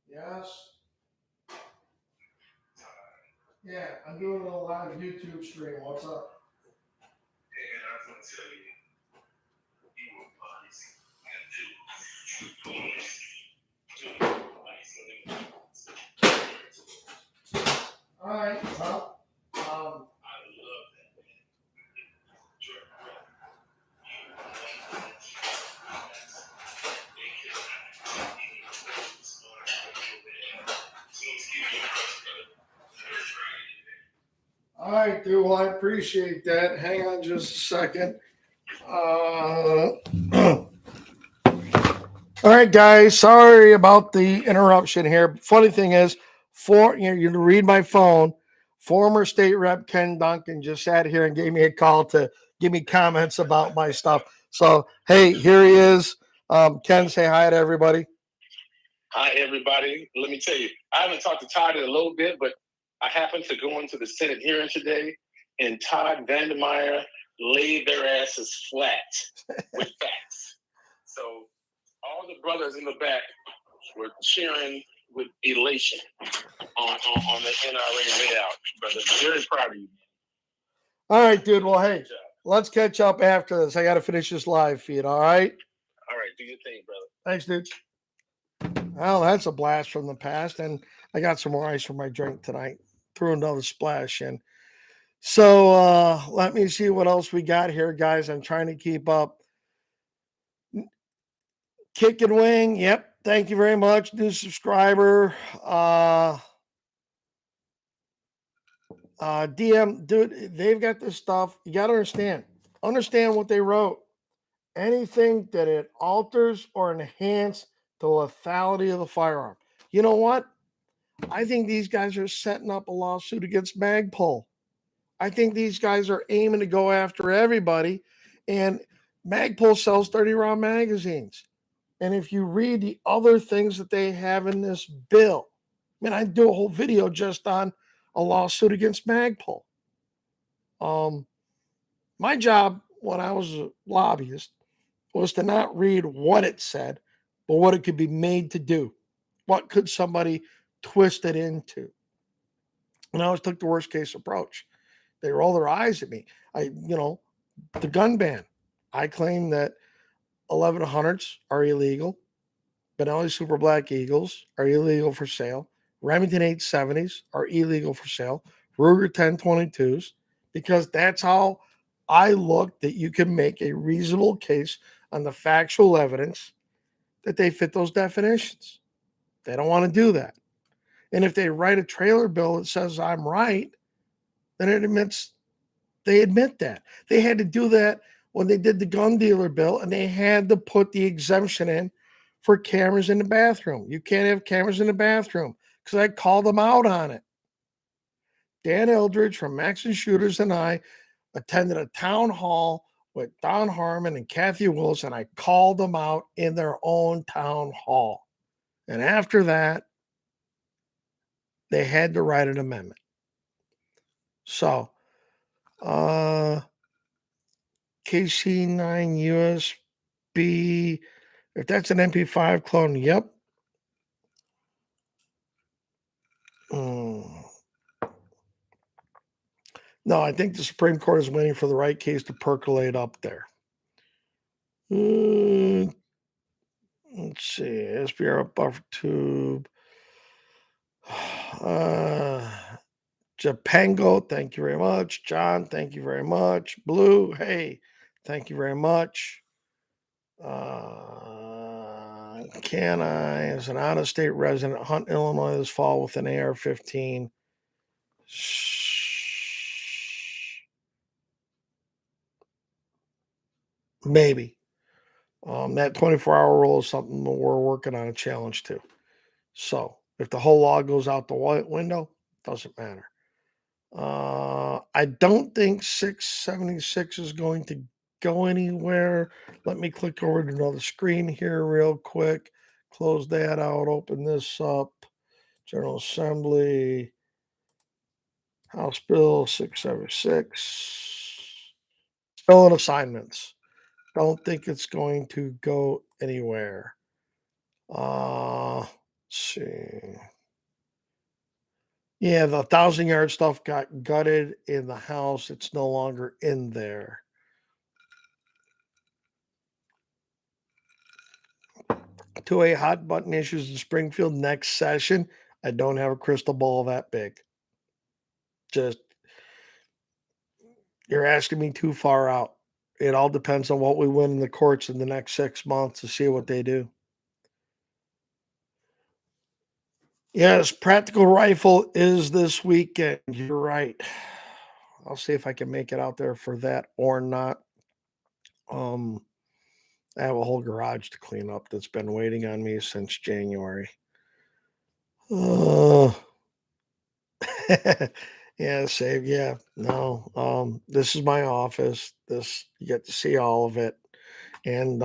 Yes. Yeah, I'm doing a live YouTube stream. What's up? Hey, man, I was going to tell you, all right. Well, I love that, man. All right, dude. Well, I appreciate that. Hang on just a second. All right, guys. Sorry about the interruption here. Funny thing is, you read my phone. Former state rep Ken Duncan just sat here and gave me a call to give me comments about my stuff. So, hey, here he is. Ken, say hi to everybody. Hi, everybody. Let me tell you, I haven't talked to Todd in a little bit, but I happened to go into the Senate hearing today, and Todd Vandermeyer laid their asses flat with facts. So all the brothers in the back were cheering with elation on the NRA layout, brother. Very proud of you. All right, dude. Well, hey, let's catch up after this. I got to finish this live feed. All right. All right. Do your thing, brother. Thanks, dude. Well, that's a blast from the past, and I got some more ice for my drink tonight. Threw another splash in. So let me see what else we got here, guys. I'm trying to keep up. Kick and Wing, yep. Thank you very much, new subscriber. DM, dude, they've got this stuff. You got to understand what they wrote. Anything that it alters or enhance the lethality of the firearm. You know what? I think these guys are setting up a lawsuit against Magpul. I think these guys are aiming to go after everybody. And Magpul sells 30 round magazines. And if you read the other things that they have in this bill, I mean, I do a whole video just on a lawsuit against Magpul. My job when I was a lobbyist was to not read what it said, but what it could be made to do. What could somebody twist it into? And I always took the worst case approach. They roll their eyes at me. The gun ban. I claim that 1100s are illegal. Benelli Super Black Eagles are illegal for sale. Remington 870s are illegal for sale. Ruger 1022s, because that's how I look that you can make a reasonable case on the factual evidence that they fit those definitions. They don't want to do that. And if they write a trailer bill that says I'm right, then they admit that. They had to do that when they did the gun dealer bill, and they had to put the exemption in for cameras in the bathroom. You can't have cameras in the bathroom because I called them out on it. Dan Eldridge from Max and Shooters and I attended a town hall with Don Harmon and Kathy Willis, and I called them out in their own town hall. And after that, they had to write an amendment. So, KC9 USB, if that's an MP5 clone, yep. No, I think the Supreme Court is waiting for the right case to percolate up there. Let's see, SBR buffer tube. Japango, thank you very much. John, thank you very much. Blue, hey, thank you very much. Can I, as an out-of-state resident, hunt Illinois this fall with an AR-15? Maybe. That 24-hour rule is something that we're working on a challenge to. So if the whole law goes out the window, doesn't matter. I don't think 676 is going to go anywhere. Let me click over to another screen here real quick. Close that out. Open this up. General Assembly. House Bill 676. Still in assignments. Don't think it's going to go anywhere. Let's see. Yeah, the 1,000-yard stuff got gutted in the House. It's no longer in there. To a hot button issues in Springfield next session. I don't have a crystal ball that big. Just, you're asking me too far out. It all depends on what we win in the courts in the next 6 months to see what they do. Yes, Practical Rifle is this weekend. You're right. I'll see if I can make it out there for that or not. I have a whole garage to clean up that's been waiting on me since January. Uh, yeah, save. Yeah, no. This is my office. This you get to see all of it. And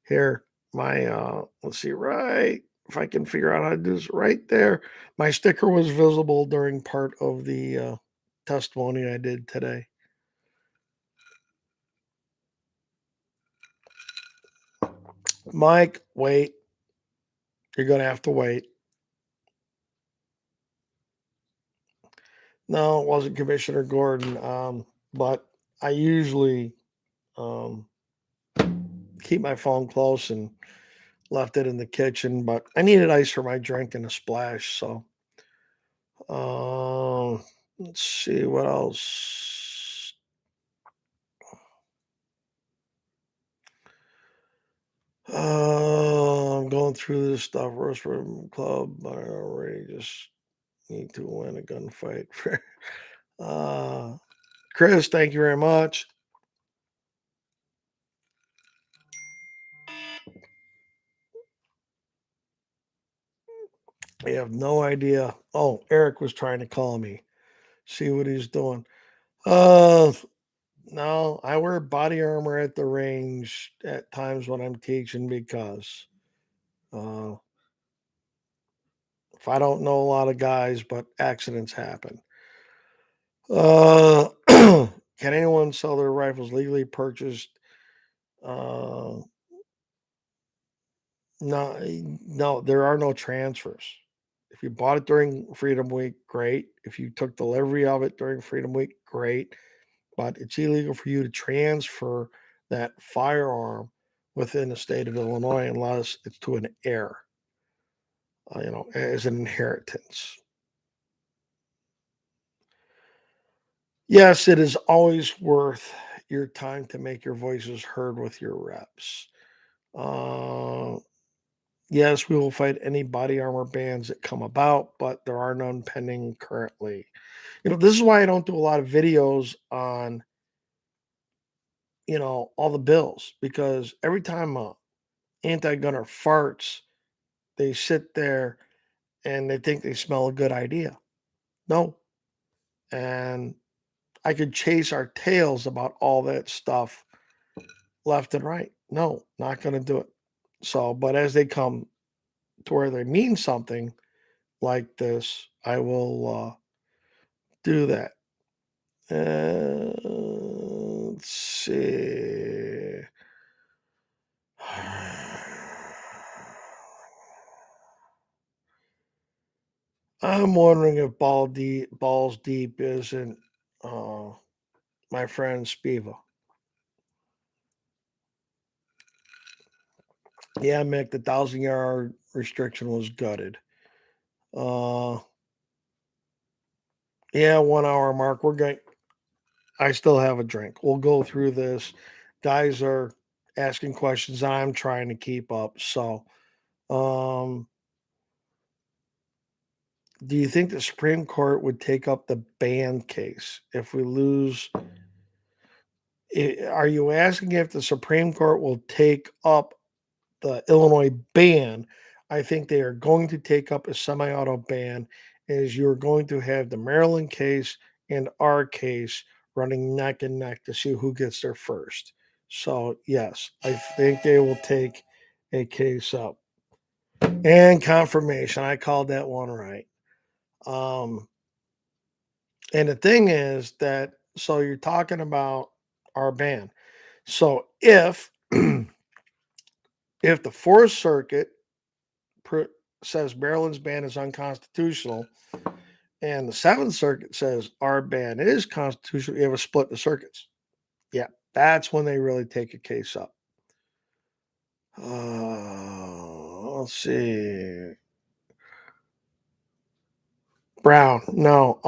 here, my let's see, right. If I can figure out how to do this right there. My sticker was visible during part of the testimony I did today. Mike, wait. You're gonna have to wait. No, it wasn't Commissioner Gordon. But I usually um keep my phone close and left it in the kitchen, but I needed ice for my drink and a splash. So let's see what else. I'm going through this stuff. Roast Room Club. I already just need to win a gunfight. Chris, thank you very much. I have no idea. Oh, Eric was trying to call me. See what he's doing. Uh, no, I wear body armor at the range at times when I'm teaching because uh, if I don't know a lot of guys, but accidents happen. Can anyone sell their rifles legally purchased? Uh, no, no, there are no transfers. If you bought it during Freedom Week, great. If you took delivery of it during Freedom Week, great. But it's illegal for you to transfer that firearm within the state of Illinois unless it's to an heir, as an inheritance. Yes, it is always worth your time to make your voices heard with your reps. Uh, yes, we will fight any body armor bans that come about, but there are none pending currently. This is why I don't do a lot of videos on, all the bills, because every time a anti-gunner farts, they sit there and they think they smell a good idea. No. And I could chase our tails about all that stuff left and right. No, not going to do it. So, but as they come to where they mean something like this, I will do that. Let's see. I'm wondering if Balls Deep isn't my friend Spiva. Yeah, Mick, the 1,000-yard restriction was gutted. Uh, yeah, 1 hour mark. I still have a drink. We'll go through this. Guys are asking questions. I'm trying to keep up. So, um, do you think the Supreme Court would take up the ban case if we lose? Are you asking if the Supreme Court will take up the Illinois ban? I think they are going to take up a semi-auto ban, as you're going to have the Maryland case and our case running neck and neck to see who gets there first. So yes, I think they will take a case up. And confirmation, I called that one right. And the thing is that, so you're talking about our ban. So if if the Fourth Circuit says Maryland's ban is unconstitutional, and the Seventh Circuit says our ban is constitutional, you have a split the circuits. Yeah, that's when they really take a case up. Let's see. Brown, no.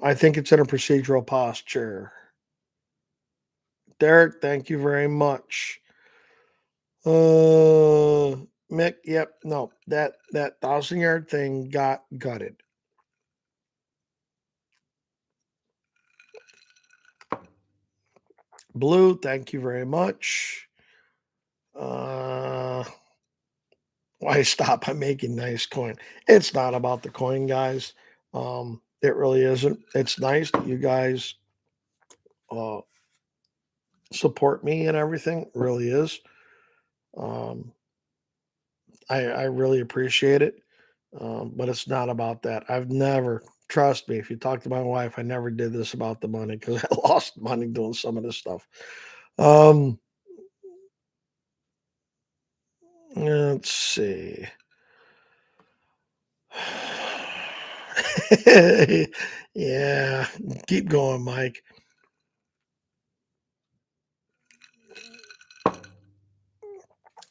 I think it's in a procedural posture. Derek, thank you very much. Mick, yep, no, that 1,000-yard thing got gutted. Blue, thank you very much. Why stop by making nice coin? It's not about the coin, guys. It really isn't. It's nice that you guys uh, support me and everything. It really is. Um, I really appreciate it. But it's not about that. I've never, trust me, if you talk to my wife, I never did this about the money because I lost money doing some of this stuff. Um, let's see. Yeah, keep going, Mike.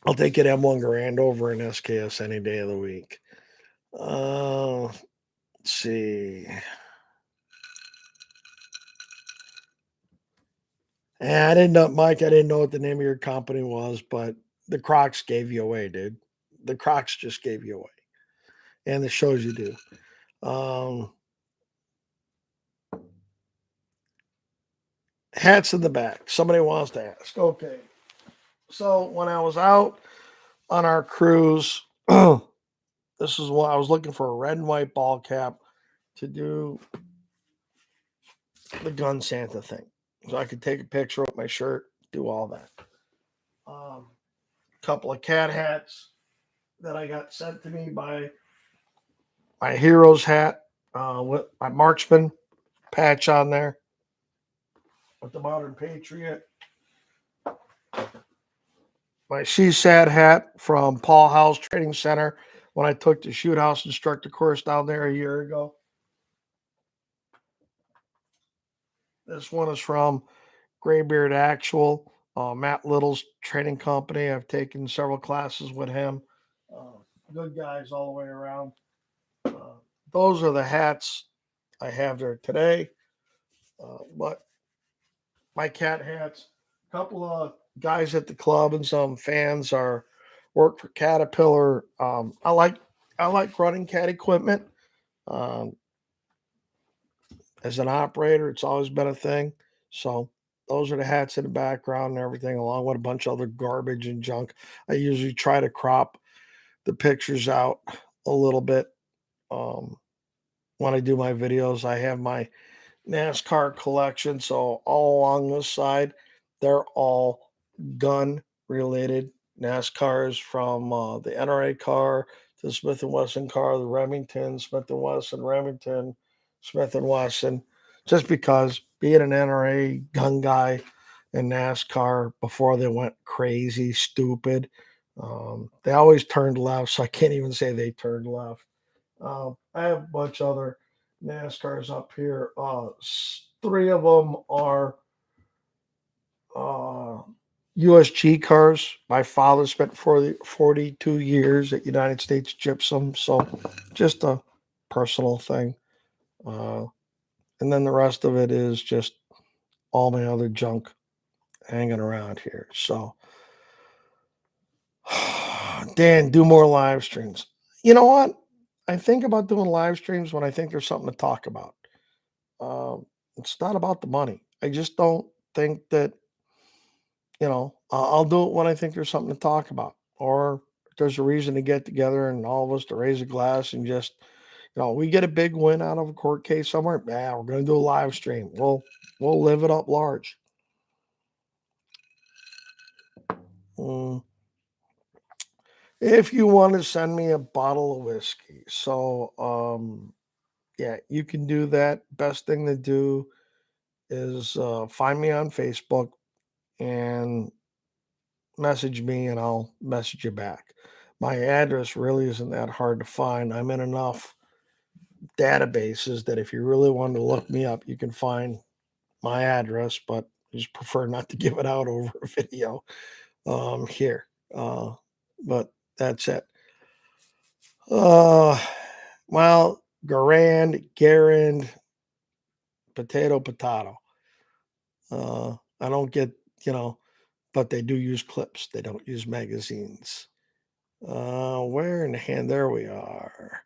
I'll take it M1 Grand over an SKS any day of the week. Let's see. I didn't know, Mike. I didn't know what the name of your company was, but the Crocs gave you away, dude. The Crocs just gave you away, and the shows you do. Hats in the back. Somebody wants to ask. Okay. So when I was out on our cruise, this is what I was looking for, a red and white ball cap to do the gun Santa thing. So I could take a picture with my shirt, do all that. Couple of cat hats that I got sent to me by my hero's hat with my marksman patch on there with the Modern Patriot. My CSAT hat from Paul House Training Center when I took the shoot house instructor course down there a year ago. This one is from Graybeard Actual, Matt Little's training company. I've taken several classes with him. Good guys all the way around. Those are the hats I have there today. But my cat hats, a couple of guys at the club and some fans are work for Caterpillar. I like running cat equipment. Um, as an operator, it's always been a thing. So those are the hats in the background and everything, along with a bunch of other garbage and junk. I usually try to crop the pictures out a little bit. Um, when I do my videos, I have my NASCAR collection. So all along this side, they're all gun related NASCARs from the NRA car to the Smith and Wesson car, the Remington, Smith and Wesson, Remington, Smith and Wesson. Just because being an NRA gun guy in NASCAR before they went crazy, stupid, they always turned left. So I can't even say they turned left. I have a bunch of other NASCARs up here. Three of them are USG cars. My father spent 42 years at United States Gypsum, so just a personal thing. Uh, and then the rest of it is just all my other junk hanging around here. So, Dan, do more live streams. You know what? I think about doing live streams when I think there's something to talk about. It's not about the money. I just don't think that, I'll do it when I think there's something to talk about, or if there's a reason to get together and all of us to raise a glass and just, we get a big win out of a court case somewhere. Yeah, we're going to do a live stream. We'll live it up large. Mm. If you want to send me a bottle of whiskey, so yeah, you can do that. Best thing to do is find me on Facebook and message me and I'll message you back. My address really isn't that hard to find. I'm in enough databases that if you really wanted to look me up, you can find my address, but I just prefer not to give it out over a video here. But that's it. Well, Garand, potato. I don't get, but they do use clips. They don't use magazines. Where in the hand? There we are.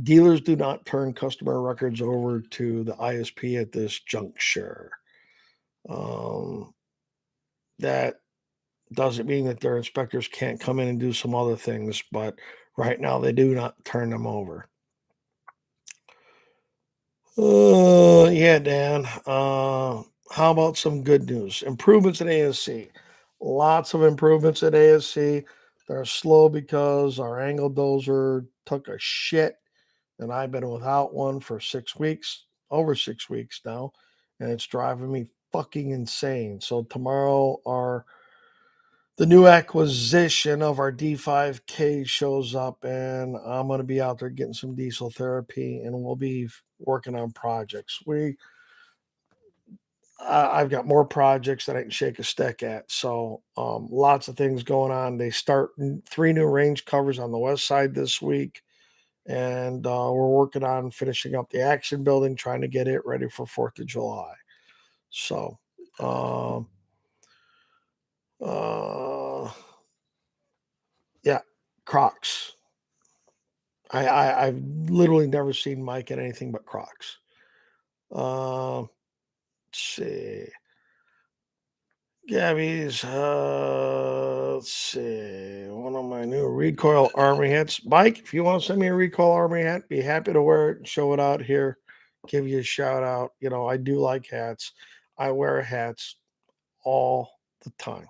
Dealers do not turn customer records over to the ISP at this juncture. That doesn't mean that their inspectors can't come in and do some other things, but right now they do not turn them over. Yeah, Dan. How about some good news? Improvements in ASC. Lots of improvements at ASC. They're slow because our angle dozer took a shit, and I've been without one for 6 weeks, over 6 weeks now, and it's driving me fucking insane. So tomorrow, the new acquisition of our D5K shows up, and I'm going to be out there getting some diesel therapy, and we'll be working on projects. I've got more projects that I can shake a stick at. So lots of things going on. They start 3 new range covers on the west side this week, and we're working on finishing up the action building, trying to get it ready for 4th of July. So, yeah, Crocs. I've literally never seen Mike in anything but Crocs. Let's see. Gabby's, let's see, one of my new recoil army hats. Mike, if you want to send me a recoil army hat, be happy to wear it and show it out here. Give you a shout out. You know, I do like hats. I wear hats all the time.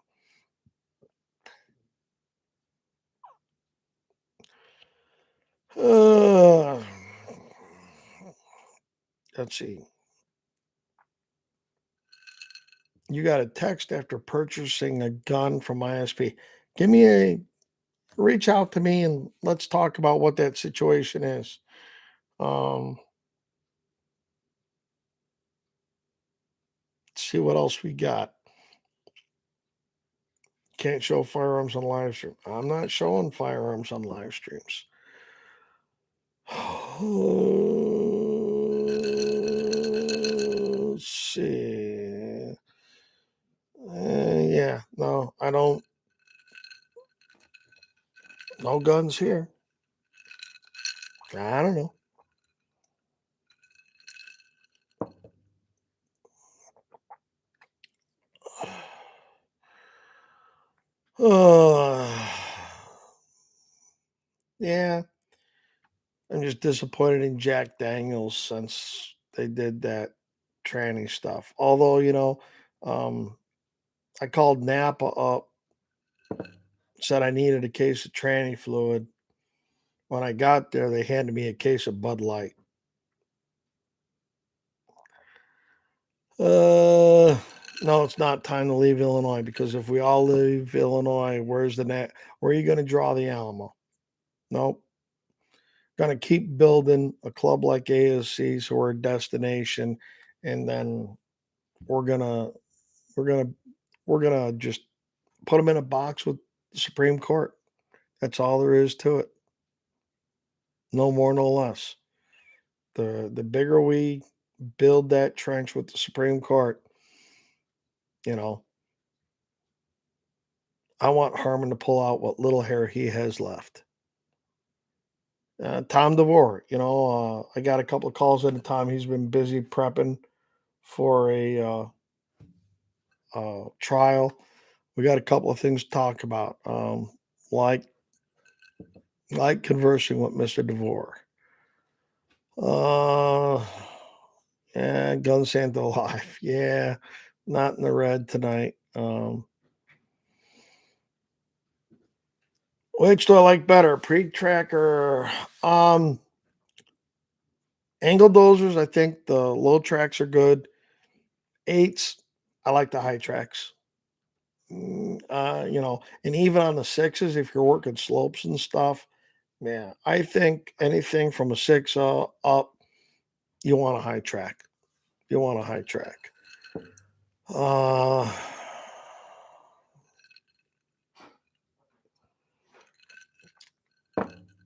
Let's see. You got a text after purchasing a gun from ISP. Reach out to me and let's talk about what that situation is. See what else we got. Can't show firearms on live stream. I'm not showing firearms on live streams. Let's see. Yeah, no, I don't. No guns here. I don't know. Yeah, I'm just disappointed in Jack Daniels since they did that tranny stuff. Although, I called Napa up, said I needed a case of tranny fluid. When I got there, they handed me a case of Bud Light. No, it's not time to leave Illinois, because if we all leave Illinois, where's the net? Where are you going to draw the Alamo? Nope. Going to keep building a club like ASC, so we're a destination, and then we're gonna just put them in a box with the Supreme Court. That's all there is to it. No more, no less. The bigger we build that trench with the Supreme Court, I want Harmon to pull out what little hair he has left. Tom DeVore, I got a couple of calls at a time. He's been busy prepping for a trial. We got a couple of things to talk about, like conversing with Mr. DeVore. Yeah, Gun Santa Live. Yeah, not in the red tonight. Which do I like better, Pre-Track or angle dozers? I think the low tracks are good. 8s, I like the high tracks. And even on the 6s, if you're working slopes and stuff, yeah, I think anything from a 6 up, you want a high track. You want a high track.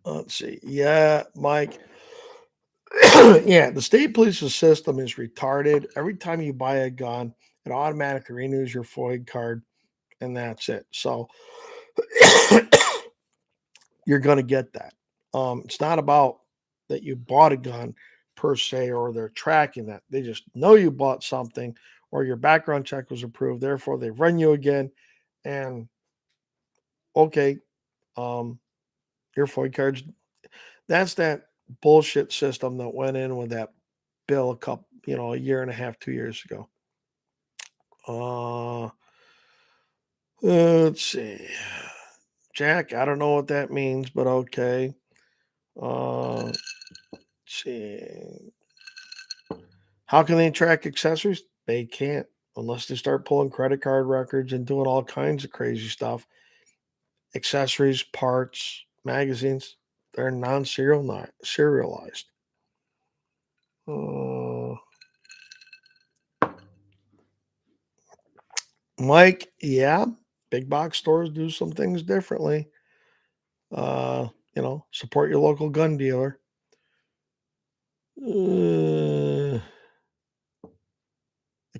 Let's see. Yeah, Mike. Yeah, the state police's system is retarded. Every time you buy a gun, it automatically renews your FOID card, and that's it. So you're going to get that. It's not about that you bought a gun per se, or they're tracking that. They just know you bought something or your background check was approved. Therefore, they run you again. And okay, your FOID cards. That's that bullshit system that went in with that bill a year and a half, 2 years ago. Let's see. Jack, I don't know what that means, but okay. Let's see. How can they track accessories? They can't unless they start pulling credit card records and doing all kinds of crazy stuff. Accessories, parts, magazines, they're serialized. Mike, yeah, big box stores do some things differently. Support your local gun dealer. The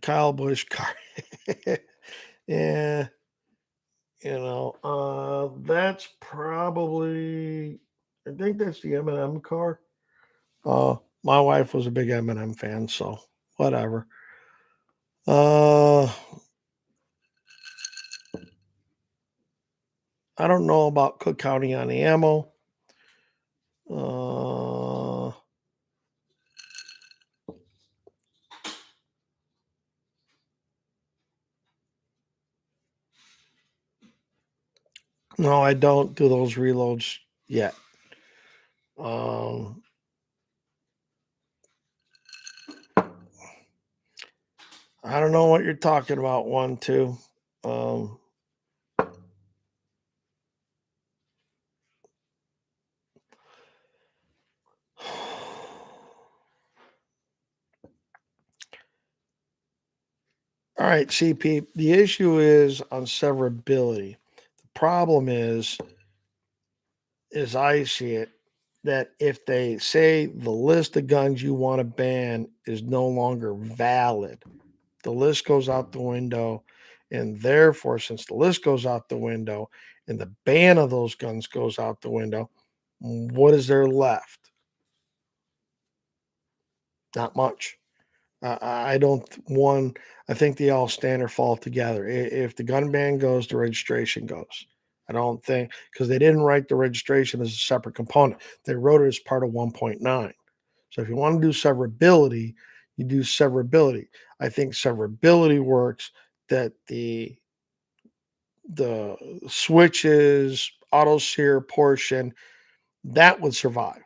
Kyle Busch car. Yeah, that's probably. I think that's the M&M car. My wife was a big M&M fan, so whatever. I don't know about Cook County on the ammo. No, I don't do those reloads yet. I don't know what you're talking about, 1, 2. All right, CP, the issue is on severability. The problem is, as I see it, that if they say the list of guns you want to ban is no longer valid, the list goes out the window. And therefore, since the list goes out the window and the ban of those guns goes out the window, what is there left? Not much. I think they all stand or fall together. If the gun ban goes, the registration goes. I don't think, because they didn't write the registration as a separate component. They wrote it as part of 1.9. So if you want to do severability, you do severability. I think severability works that the switches, auto sear portion, that would survive.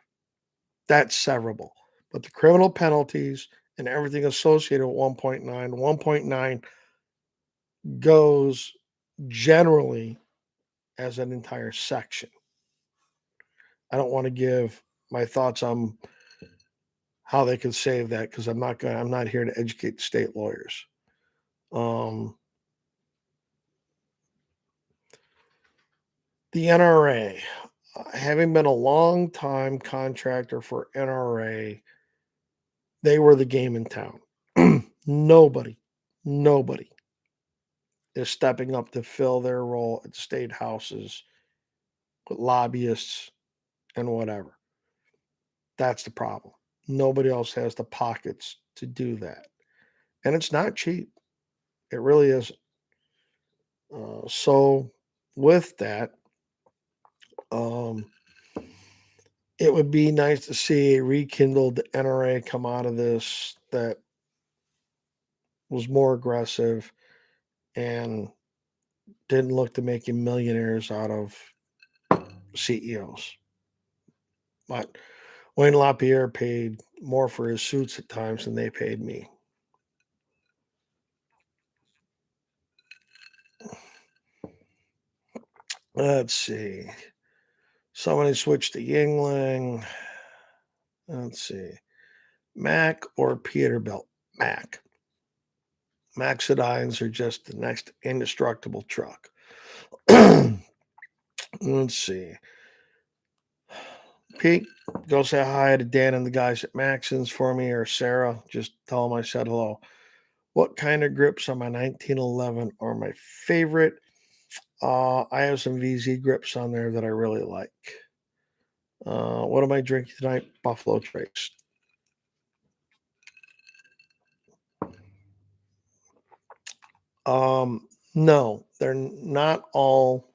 That's severable. But the criminal penalties and everything associated with 1.9 goes generally as an entire section. I don't want to give my thoughts on how they could save that because I'm not here to educate state lawyers. The NRA, having been a long time contractor for NRA, they were the game in town. Nobody is stepping up to fill their role at state houses with lobbyists and whatever. That's the problem. Nobody else has the pockets to do that. And it's not cheap. It really isn't. So with that, it would be nice to see a rekindled NRA come out of this that was more aggressive and didn't look to making millionaires out of CEOs. But Wayne LaPierre paid more for his suits at times than they paid me. Let's see. Somebody switched to Yingling. Let's see. Mac or Peterbilt? Mac. Maxidines are just the next indestructible truck. Let's see. Pete, go say hi to Dan and the guys at Maxons for me, or Sarah. Just tell them I said hello. What kind of grips on my 1911 are my favorite? I have some VZ grips on there that I really like. What am I drinking tonight? Buffalo Trace. No, they're not all.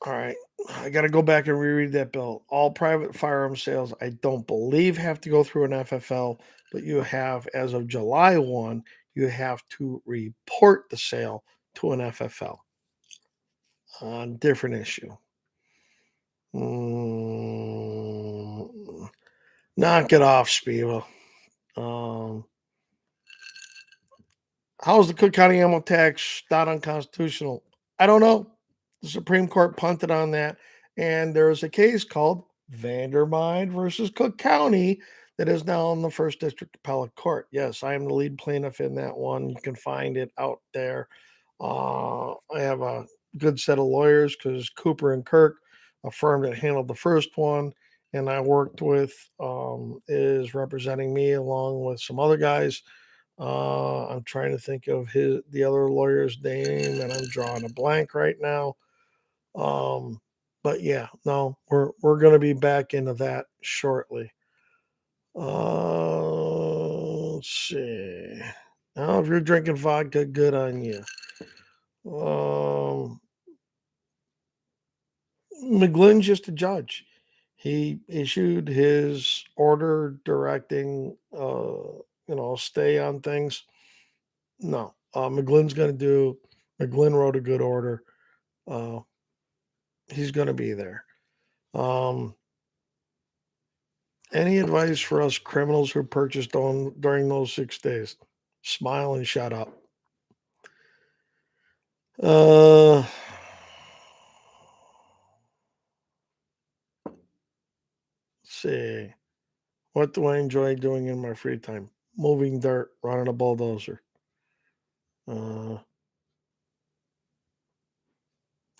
All right. I got to go back and reread that bill. All private firearm sales, I don't believe, have to go through an FFL, but you have, as of July 1, you have to report the sale to an FFL. Different issue. Knock it off, Spiva. How's the Cook County ammo tax not unconstitutional? I don't know. The Supreme Court punted on that, and there's a case called Vandermide versus Cook County that is now in the First District Appellate Court. Yes, I am the lead plaintiff in that one. You can find it out there. I have a good set of lawyers because Cooper and Kirk, a firm that handled the first one, and I worked with, is representing me along with some other guys. I'm trying to think of the other lawyer's name, and I'm drawing a blank right now. But yeah, no, we're going to be back into that shortly. Let's see. Now, if you're drinking vodka, good on you. McGlynn's just a judge. He issued his order directing, stay on things. No, McGlynn's going to do. McGlynn wrote a good order. He's going to be there. Any advice for us criminals who purchased during those 6 days? Smile and shut up. Let's see. What do I enjoy doing in my free time? Moving dirt, running a bulldozer.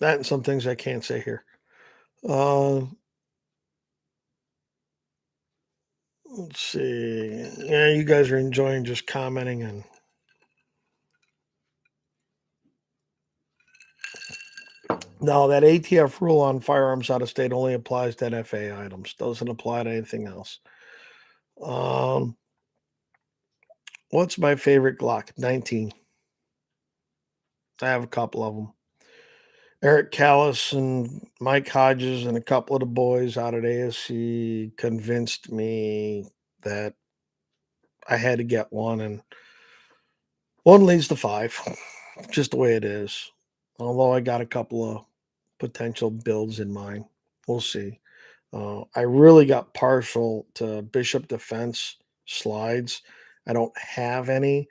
That and some things I can't say here. Let's see. Yeah, you guys are enjoying just commenting and no, that ATF rule on firearms out of state only applies to NFA items. Doesn't apply to anything else. What's my favorite Glock? 19. I have a couple of them. Eric Callis and Mike Hodges and a couple of the boys out at ASC convinced me that I had to get one, and one leads to 5, just the way it is. Although I got a couple of potential builds in mind. We'll see. I really got partial to Bishop Defense slides. I don't have any,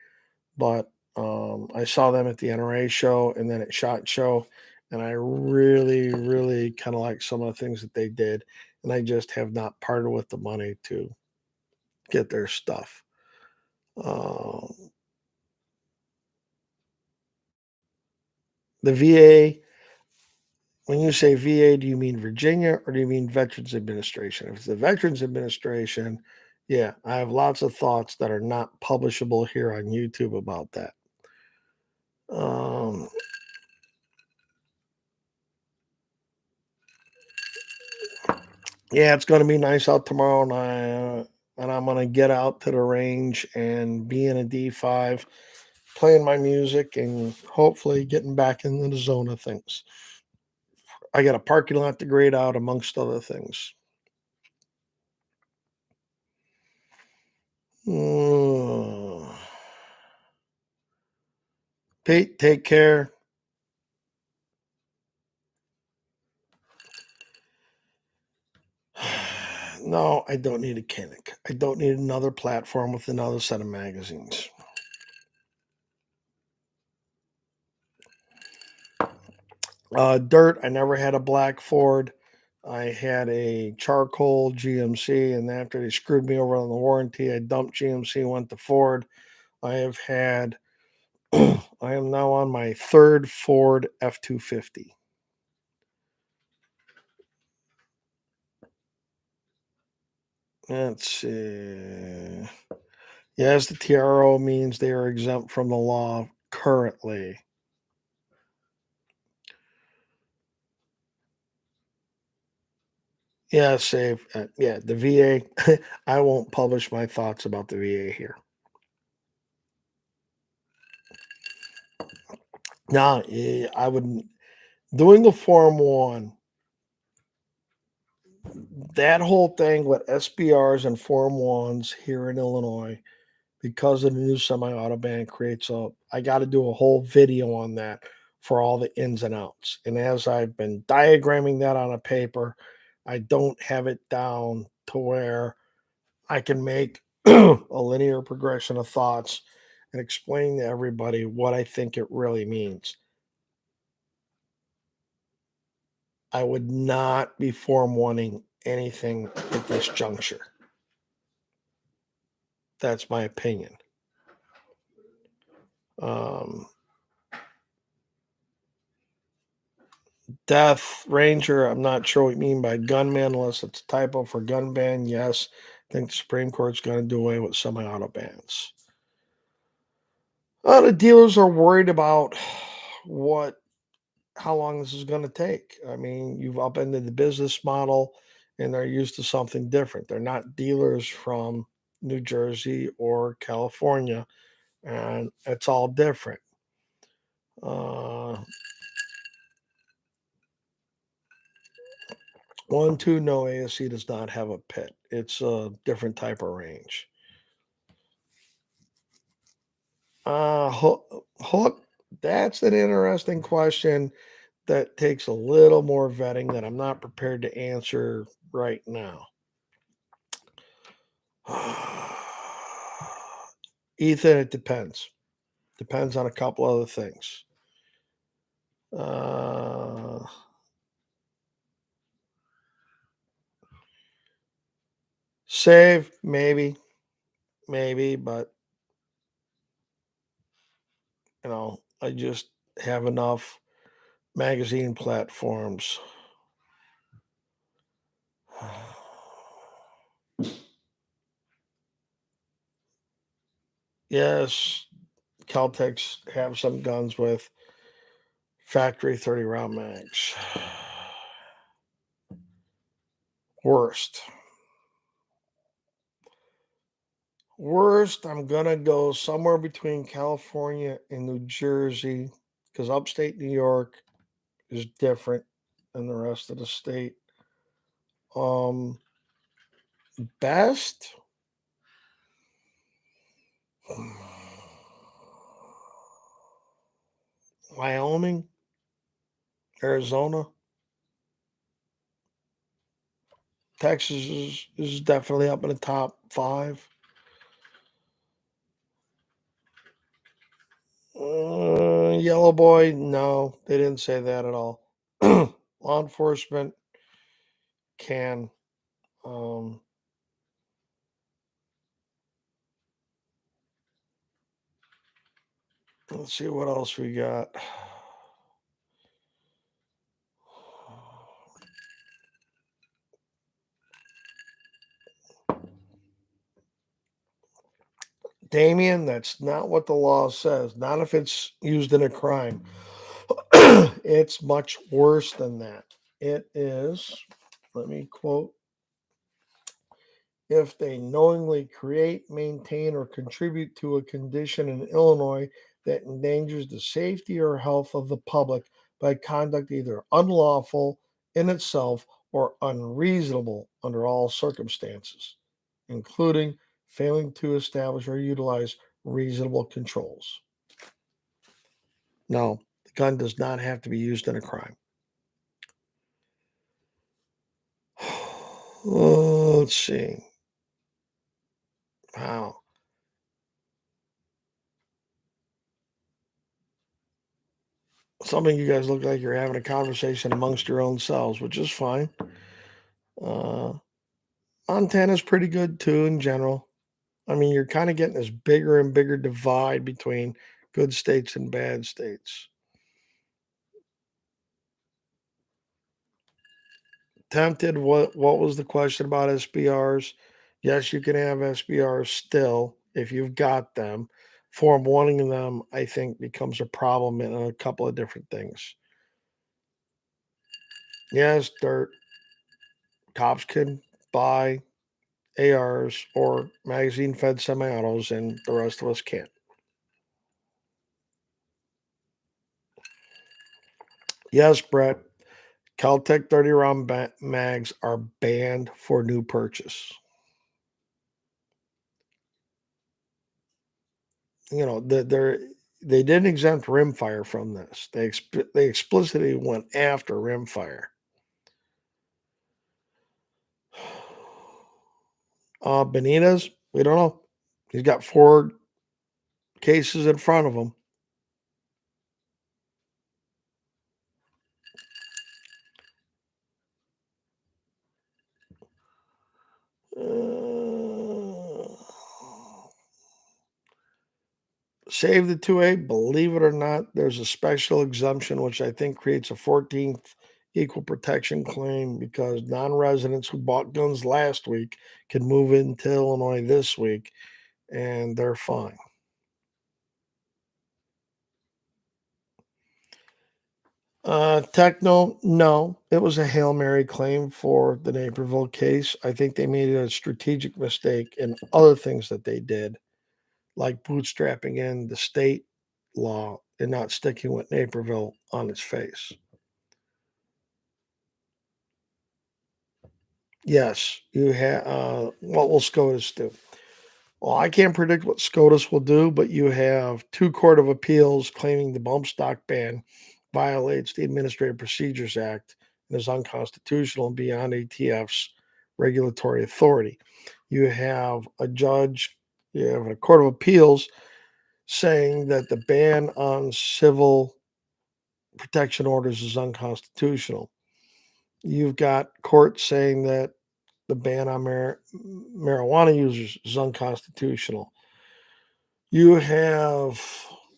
but I saw them at the NRA show and then at SHOT Show, and I really, really kind of like some of the things that they did, and I just have not parted with the money to get their stuff. The VA, when you say VA, do you mean Virginia or do you mean Veterans Administration? If it's the Veterans Administration, yeah, I have lots of thoughts that are not publishable here on YouTube about that. Yeah, it's going to be nice out tomorrow, and I'm going to get out to the range and be in a D5, playing my music, and hopefully getting back into the zone of things. I got a parking lot to grade out, amongst other things. Pete, take care. No, I don't need a Kinnick. I don't need another platform with another set of magazines. Dirt, I never had a black Ford. I had a charcoal GMC, and after they screwed me over on the warranty, I dumped GMC, went to Ford. I have had, I am now on my 3rd Ford F-250. Let's see. Yes, the TRO means they are exempt from the law currently. Yeah, save. Yeah, the VA. I won't publish my thoughts about the VA here. No, I wouldn't. Doing the Form 1, that whole thing with SBRs and Form 1s here in Illinois, because of the new semi-auto ban creates I got to do a whole video on that for all the ins and outs. And as I've been diagramming that on a paper, I don't have it down to where I can make a linear progression of thoughts and explain to everybody what I think it really means. I would not be Form 1ing anything at this juncture. That's my opinion. Um, Death Ranger, I'm not sure what you mean by gunman unless it's a typo for gun ban. Yes, I think the Supreme Court's going to do away with semi-auto bans. The dealers are worried about how long this is going to take. I mean, you've upended the business model and they're used to something different. They're not dealers from New Jersey or California, and it's all different. Uh, 1, 2, no, ASC does not have a pit. It's a different type of range. Hook, that's an interesting question that takes a little more vetting that I'm not prepared to answer right now. Ethan, it depends. Depends on a couple other things. Save, maybe, but I just have enough magazine platforms. Yes, Caltex have some guns with factory 30 round mags. Worst, I'm gonna go somewhere between California and New Jersey because upstate New York is different than the rest of the state. Best, Wyoming, Arizona, Texas is definitely up in the top 5. Yellow Boy, no, they didn't say that at all. Law enforcement can. Let's see what else we got. Damien, that's not what the law says. Not if it's used in a crime. It's much worse than that. It is, let me quote, if they knowingly create, maintain, or contribute to a condition in Illinois that endangers the safety or health of the public by conduct either unlawful in itself or unreasonable under all circumstances, including failing to establish or utilize reasonable controls. No, the gun does not have to be used in a crime. Let's see. Wow. Some of you guys look like you're having a conversation amongst your own selves, which is fine. Montana's pretty good too in general. I mean, you're kind of getting this bigger and bigger divide between good states and bad states. Tempted, what was the question about SBRs? Yes, you can have SBRs still if you've got them. Form wanting them, I think, becomes a problem in a couple of different things. Yes, dirt. cops can buy ARs or magazine-fed semi-autos, and the rest of us can't. Yes, Brett. Caltech 30 round mags are banned for new purchase. You know, they didn't exempt rimfire from this. They explicitly went after rimfire. Benitez, we don't know. He's got 4 cases in front of him. Save the 2A, believe it or not, there's a special exemption, which I think creates a 14th equal protection claim because non-residents who bought guns last week can move into Illinois this week and they're fine. Techno, no, it was a Hail Mary claim for the Naperville case. I think they made a strategic mistake in other things that they did, like bootstrapping in the state law and not sticking with Naperville on its face. Yes, you have. What will SCOTUS do? Well, I can't predict what SCOTUS will do, but you have 2 court of appeals claiming the bump stock ban violates the Administrative Procedures Act and is unconstitutional and beyond ATF's regulatory authority. You have a judge, you have a court of appeals saying that the ban on civil protection orders is unconstitutional. You've got courts saying that the ban on marijuana users is unconstitutional. You have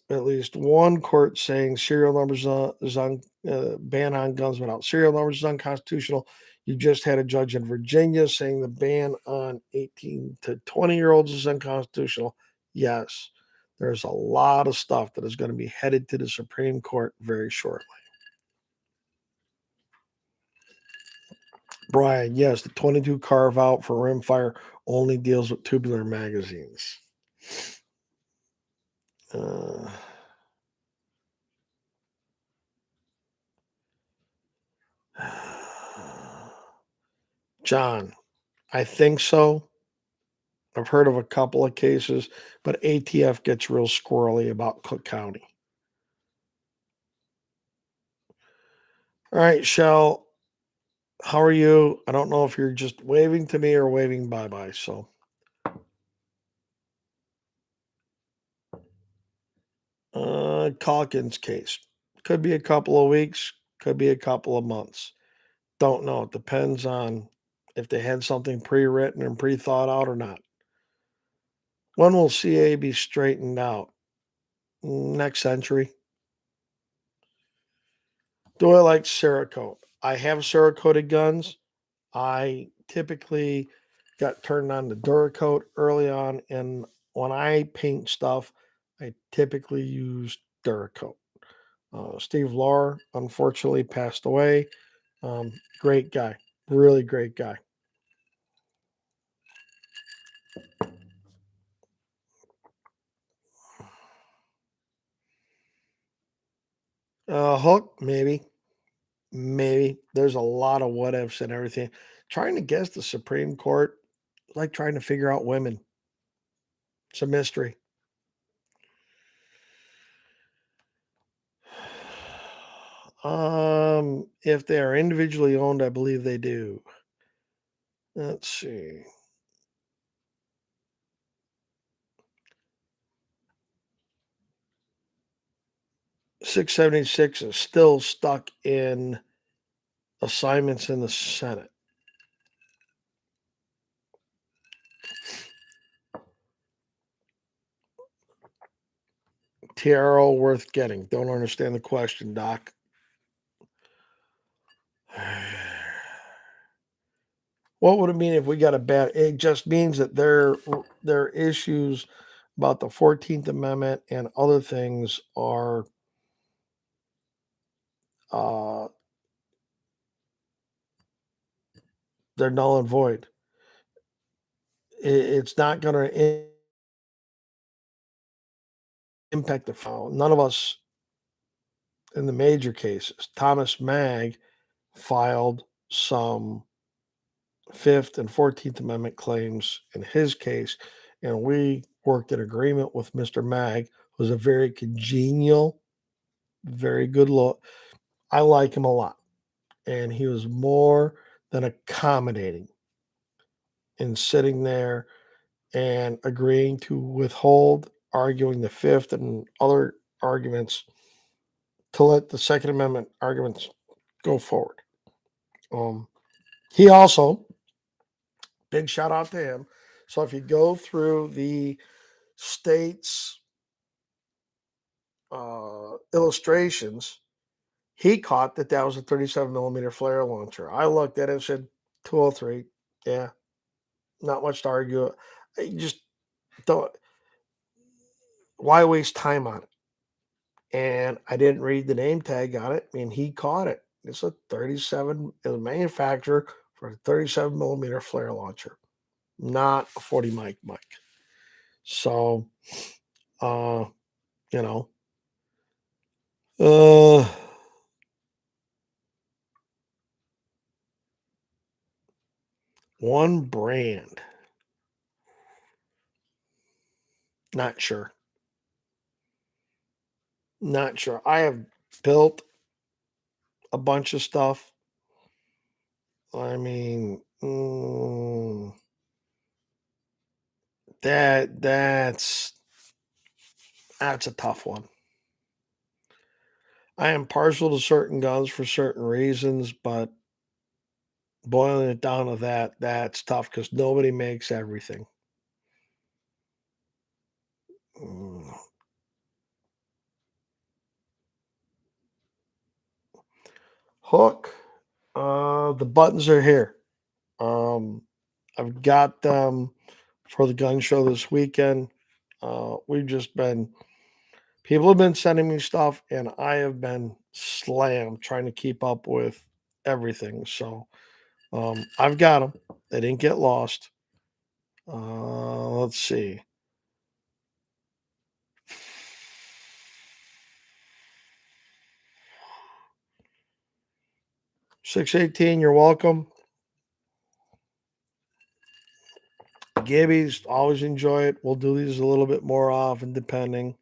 at least one court saying serial numbers ban on guns without serial numbers is unconstitutional. You just had a judge in Virginia saying the ban on 18 to 20-year-olds is unconstitutional. Yes, there's a lot of stuff that is going to be headed to the Supreme Court very shortly. Brian, yes, the 22 carve out for rimfire only deals with tubular magazines. John, I think so. I've heard of a couple of cases, but ATF gets real squirrely about Cook County. All right, Shell, how are you? I don't know if you're just waving to me or waving bye-bye, so. Calkins case. Could be a couple of weeks, could be a couple of months. Don't know. It depends on if they had something pre-written and pre-thought out or not. When will CA be straightened out? Next century. Do I like Cerakote? I have Cerakoted guns. I typically got turned on to Duracoat early on, and when I paint stuff, I typically use Duracoat. Steve Lahr unfortunately passed away. Great guy, really great guy. Hook, maybe. There's a lot of what ifs and everything. Trying to guess the Supreme Court, like trying to figure out women. It's a mystery. If they are individually owned, I believe they do. Let's see. $676 is still stuck in assignments in the Senate. TRO worth getting. Don't understand the question, Doc. What would it mean if we got a bad? It just means that their issues about the 14th Amendment and other things are they're null and void. It's not going to impact the file. None of us in the major cases. Thomas Mag filed some Fifth and 14th Amendment claims in his case, and we worked in agreement with Mr. Mag, who's a very congenial, very good look. I like him a lot, and he was more than accommodating in sitting there and agreeing to withhold arguing the Fifth and other arguments to let the Second Amendment arguments go forward. He also, big shout out to him. So if you go through the state's illustrations, he caught that was a 37 millimeter flare launcher. I looked at it and said 203. Yeah, not much to argue. You just don't. Why waste time on it? And I didn't read the name tag on it. I mean, he caught it. It's a 37, it's a manufacturer for a 37 millimeter flare launcher, not a 40 mic. So, you know, one brand. Not sure. Not sure. I have built a bunch of stuff. I mean, that's a tough one. I am partial to certain guns for certain reasons, but boiling it down to that's tough because nobody makes everything. Hook. The buttons are here. I've got them for the gun show this weekend. We've just been, people have been sending me stuff, and I have been slammed trying to keep up with everything. So I've got them. They didn't get lost. Let's see. $6.18, you're welcome. Gibbies, always enjoy it. We'll do these a little bit more often, depending.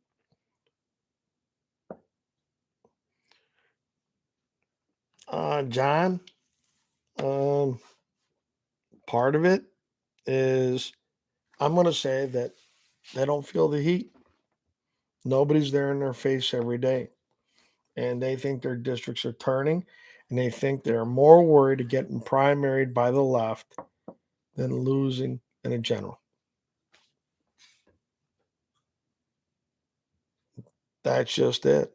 John, part of it is, I'm going to say that they don't feel the heat. Nobody's there in their face every day. And they think their districts are turning, and they think they're more worried of getting primaried by the left than losing in a general. That's just it.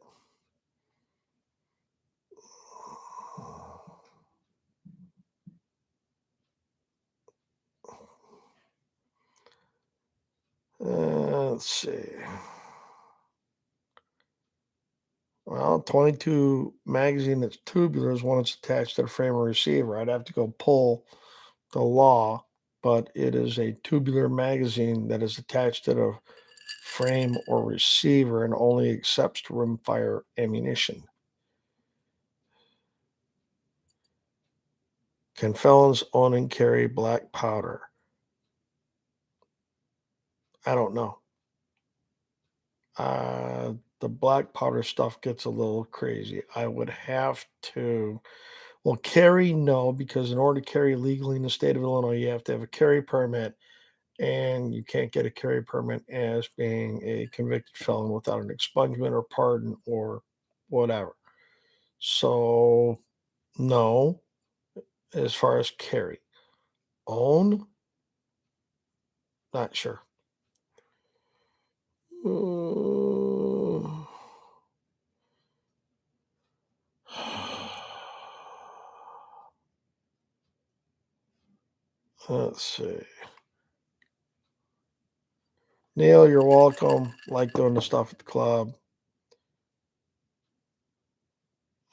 Let's see. Well, 22 magazine that's tubular is one that's attached to the frame of receiver. I'd have to go pull the law, but it is a tubular magazine that is attached to the frame or receiver and only accepts rimfire ammunition. Can felons own and carry black powder? I don't know. The black powder stuff gets a little crazy. I would have to, well, carry, no, because in order to carry legally in the state of Illinois, you have to have a carry permit, and you can't get a carry permit as being a convicted felon without an expungement or pardon or whatever. So, no, as far as carry. Own? Not sure. Let's see. Neil, you're welcome. Like doing the stuff at the club.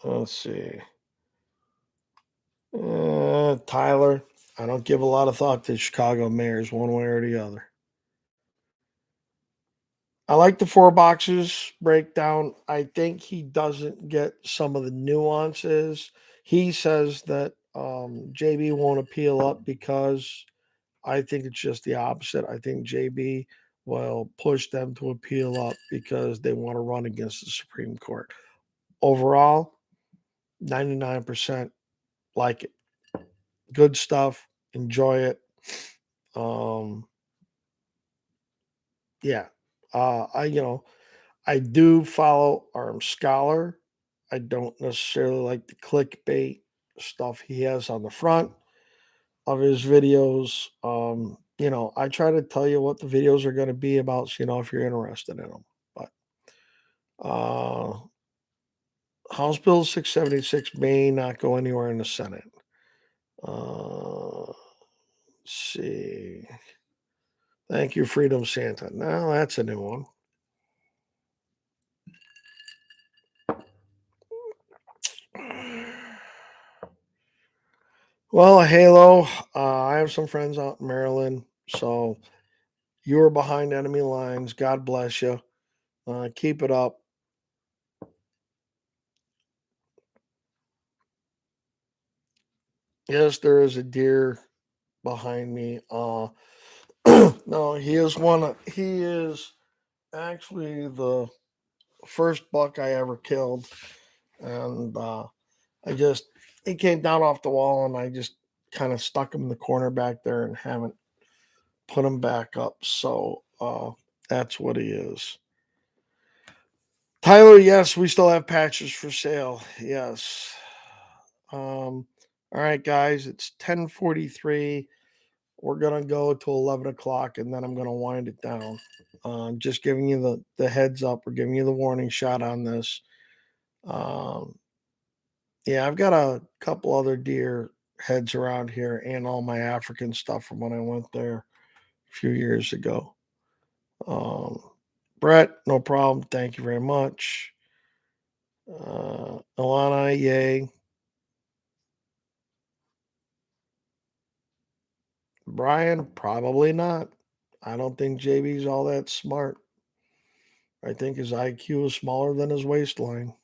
Let's see. Tyler, I don't give a lot of thought to Chicago mayors one way or the other. I like the 4 boxes breakdown. I think he doesn't get some of the nuances. He says that JB won't appeal up because I think it's just the opposite. I think JB will push them to appeal up because they want to run against the Supreme Court. Overall, 99% like it. Good stuff. Enjoy it. Yeah. I do follow Arm Scholar. I don't necessarily like the clickbait stuff he has on the front of his videos. I try to tell you what the videos are going to be about, so if you're interested in them. But uh, House Bill 676 may not go anywhere in the Senate. Let's see. Thank you, Freedom Santa. Now that's a new one. Well, Halo, I have some friends out in Maryland, so you were behind enemy lines. God bless you. Keep it up. Yes, there is a deer behind me. No, he is he is actually the first buck I ever killed, and he came down off the wall, and I just kind of stuck him in the corner back there and haven't put him back up. So that's what he is. Tyler, yes, we still have patches for sale. Yes. All right, guys, it's 10:43. We're gonna go to 11 o'clock, and then I'm gonna wind it down. Just giving you the heads up. We're giving you the warning shot on this. Um, yeah, I've got a couple other deer heads around here, and all my African stuff from when I went there a few years ago. Brett, no problem. Thank you very much. Alana, yay. Brian, probably not. I don't think JB's all that smart. I think his IQ is smaller than his waistline.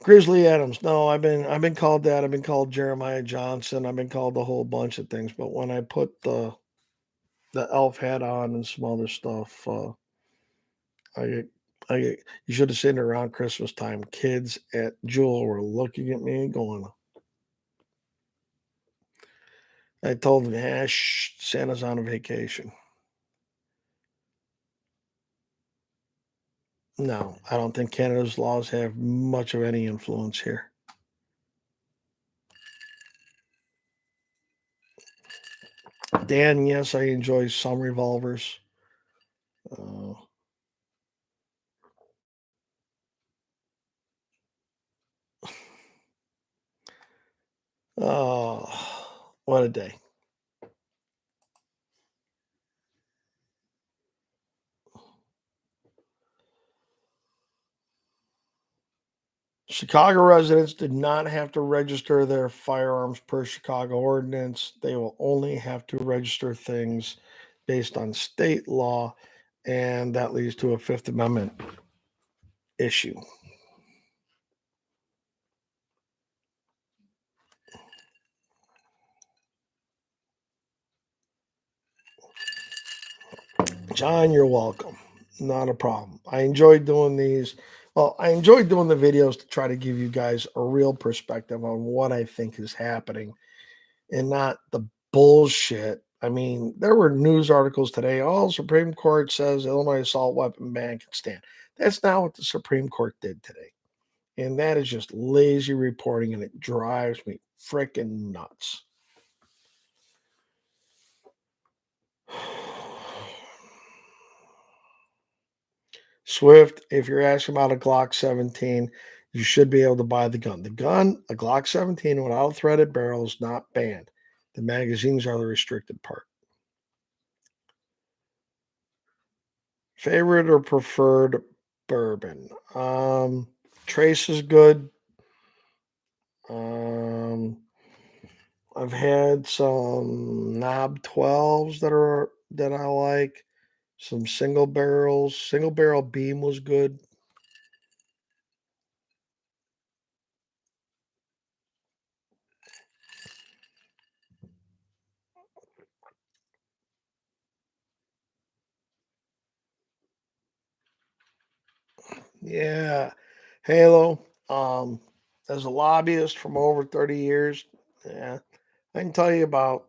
Grizzly Adams. No, I've been called that. I've been called Jeremiah Johnson. I've been called a whole bunch of things. But when I put the elf hat on and some other stuff, I get you should have seen it around Christmas time. Kids at Jewel were looking at me and going, I told them, shh, Santa's on a vacation. No, I don't think Canada's laws have much of any influence here. Dan, yes, I enjoy some revolvers. Uh, oh, what a day. Chicago residents did not have to register their firearms per Chicago ordinance. They will only have to register things based on state law, and that leads to a Fifth Amendment issue. John, you're welcome. Not a problem. I enjoyed doing these. Well, I enjoyed doing the videos to try to give you guys a real perspective on what I think is happening and not the bullshit. I mean, there were news articles today. Oh, Supreme Court says Illinois assault weapon ban can stand. That's not what the Supreme Court did today. And that is just lazy reporting, and it drives me freaking nuts. Swift, if you're asking about a Glock 17, you should be able to buy the gun. The gun, a Glock 17 without a threaded barrel, is not banned. The magazines are the restricted part. Favorite or preferred bourbon? Trace is good. I've had some knob 12s that I like. Some single barrels. Single barrel beam was good. Yeah. Halo. As a lobbyist from over 30 years, yeah, I can tell you about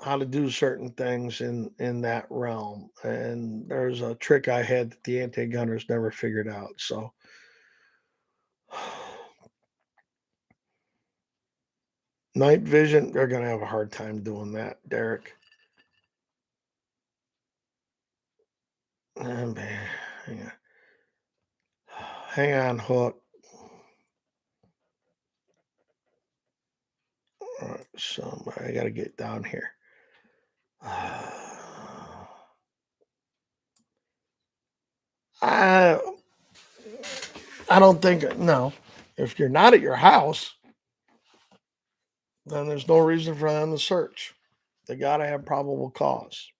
how to do certain things in that realm. And there's a trick I had that the anti-gunners never figured out. So night vision, they're gonna have a hard time doing that, Derek. Man, hang on. Hang on, Hook. All right, so I gotta get down here. I I don't think no. If you're not at your house, then there's no reason for them to search. They gotta have probable cause.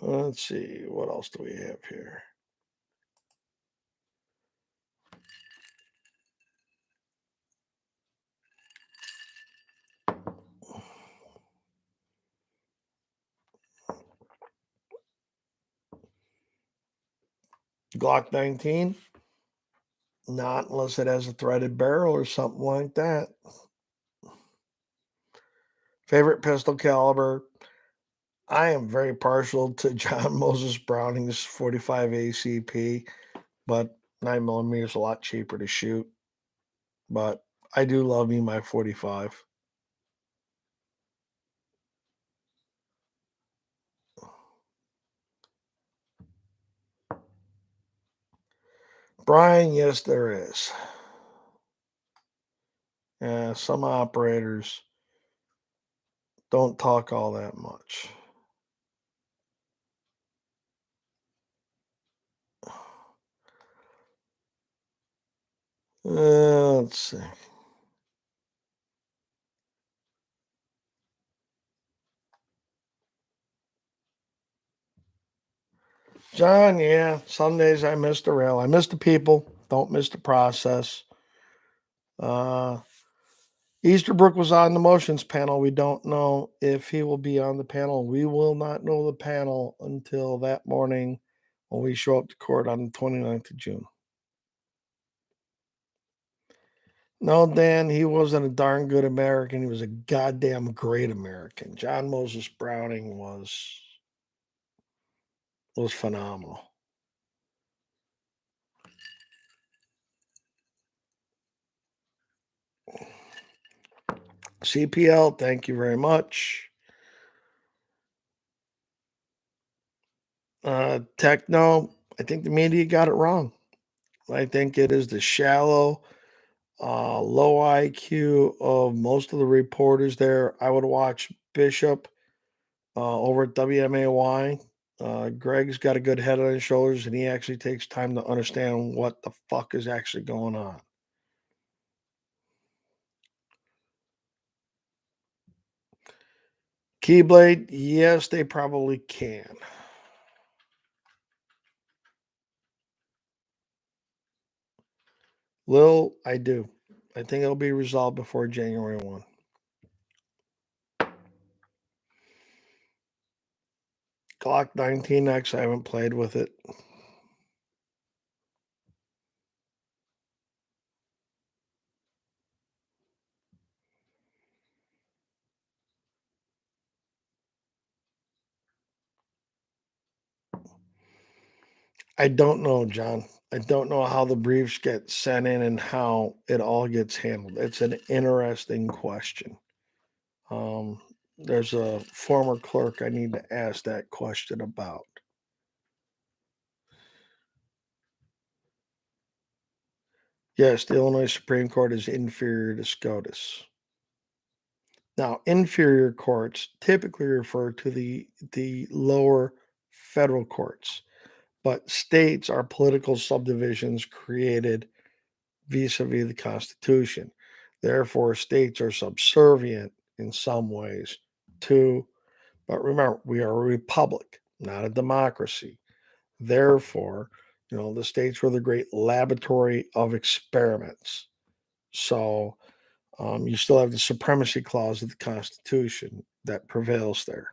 Let's see, what else do we have here? Glock 19? Not unless it has a threaded barrel or something like that. Favorite pistol caliber? I am very partial to John Moses Browning's 45 ACP, but 9mm is a lot cheaper to shoot. But I do love me my 45. Brian, yes, there is. Yeah, some operators don't talk all that much. Let's see. John, yeah, some days I miss the rail. I miss the people, don't miss the process. Uh, Easterbrook was on the motions panel. We don't know if he will be on the panel. We will not know the panel until that morning when we show up to court on the 29th of June. No, Dan, he wasn't a darn good American. He was a goddamn great American. John Moses Browning was phenomenal. CPL, thank you very much. Techno, I think the media got it wrong. I think it is the shallow, low IQ of most of the reporters there. I would watch Bishop over at WMAY. Greg's got a good head on his shoulders, and he actually takes time to understand what the fuck is actually going on. Keyblade, yes, they probably can. Lil, I do. I think it'll be resolved before January 1. Glock 19X, I haven't played with it. I don't know, John. I don't know how the briefs get sent in and how it all gets handled. It's an interesting question. There's a former clerk I need to ask that question about. Yes, the Illinois Supreme Court is inferior to SCOTUS. Now, inferior courts typically refer to the lower federal courts, but states are political subdivisions created vis-a-vis the Constitution. Therefore, states are subservient in some ways to, but remember, we are a republic, not a democracy. Therefore, the states were the great laboratory of experiments. So you still have the supremacy clause of the Constitution that prevails there.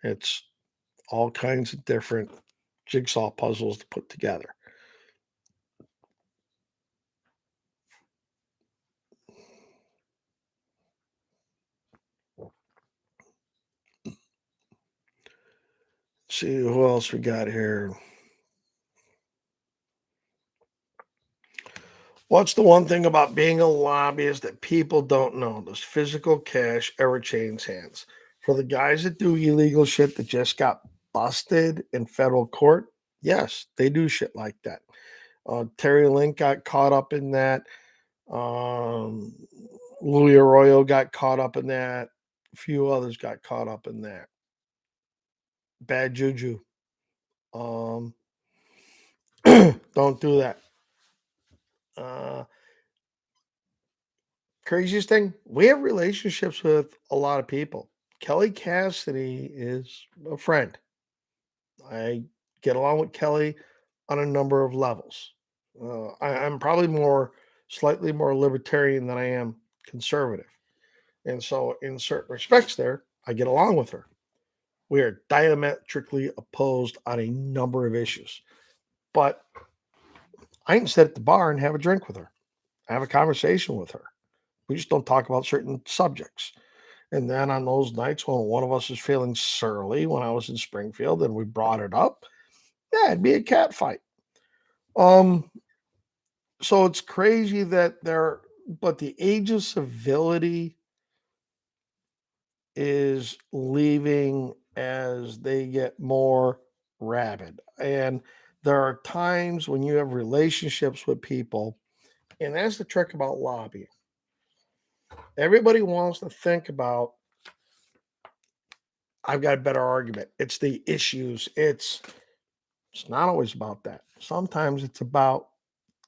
It's all kinds of different jigsaw puzzles to put together. See who else we got here. What's the one thing about being a lobbyist that people don't know? Does physical cash ever change hands? For the guys that do illegal shit that just got busted in federal court, yes, they do shit like that. Terry Link got caught up in that. Louis Arroyo got caught up in that. A few others got caught up in that. Bad juju. Don't do that. Craziest thing, we have relationships with a lot of people. Kelly Cassidy is a friend. I get along with Kelly on a number of levels. I'm probably slightly more libertarian than I am conservative. And so, in certain respects, there, I get along with her. We are diametrically opposed on a number of issues. But I can sit at the bar and have a drink with her, have a conversation with her. We just don't talk about certain subjects. And then on those nights when one of us is feeling surly, when I was in Springfield and we brought it up, yeah, it'd be a cat fight. So it's crazy that but the age of civility is leaving as they get more rabid. And there are times when you have relationships with people, and that's the trick about lobbying. Everybody wants to think about, I've got a better argument. It's the issues. It's not always about that. Sometimes it's about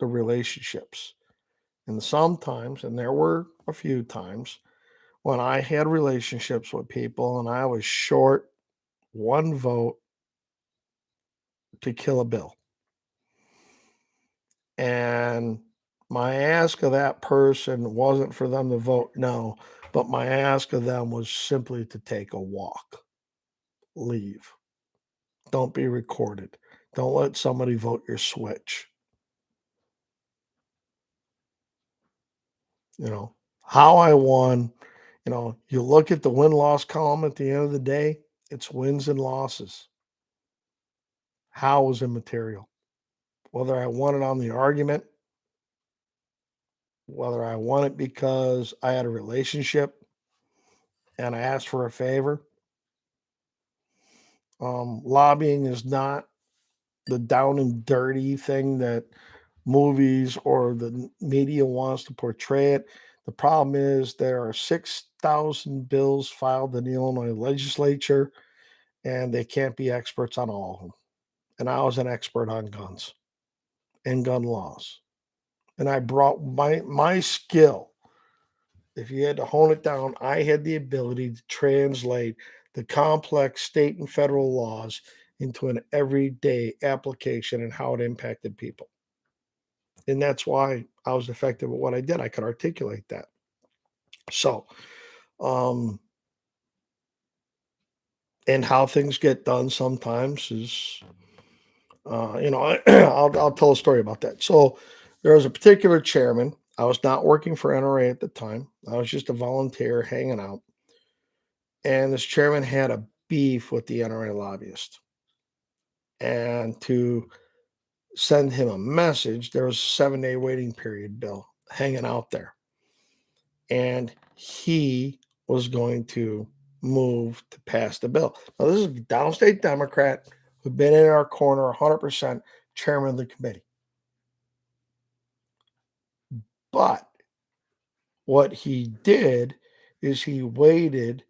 the relationships. And sometimes, and there were a few times when I had relationships with people and I was short one vote to kill a bill. And my ask of that person wasn't for them to vote no, but my ask of them was simply to take a walk, leave. Don't be recorded. Don't let somebody vote your switch. How I won, you look at the win-loss column at the end of the day, it's wins and losses. How was immaterial. Whether I won it on the argument, whether I won it because I had a relationship and I asked for a favor. Lobbying is not the down and dirty thing that movies or the media wants to portray it. The problem is there are 6,000 bills filed in the Illinois legislature, and they can't be experts on all of them. And I was an expert on guns and gun laws. And I brought my skill. If you had to hone it down, I had the ability to translate the complex state and federal laws into an everyday application and how it impacted people. And that's why I was effective at what I did. I could articulate that. So, and how things get done sometimes is, I'll tell a story about that. So there was a particular chairman. I was not working for NRA at the time. I was just a volunteer hanging out. And this chairman had a beef with the NRA lobbyist. And to send him a message, there was a 7-day waiting period, Bill, hanging out there. And he was going to move to pass the bill. Now, this is a downstate Democrat who'd been in our corner 100%, chairman of the committee. But what he did is he waited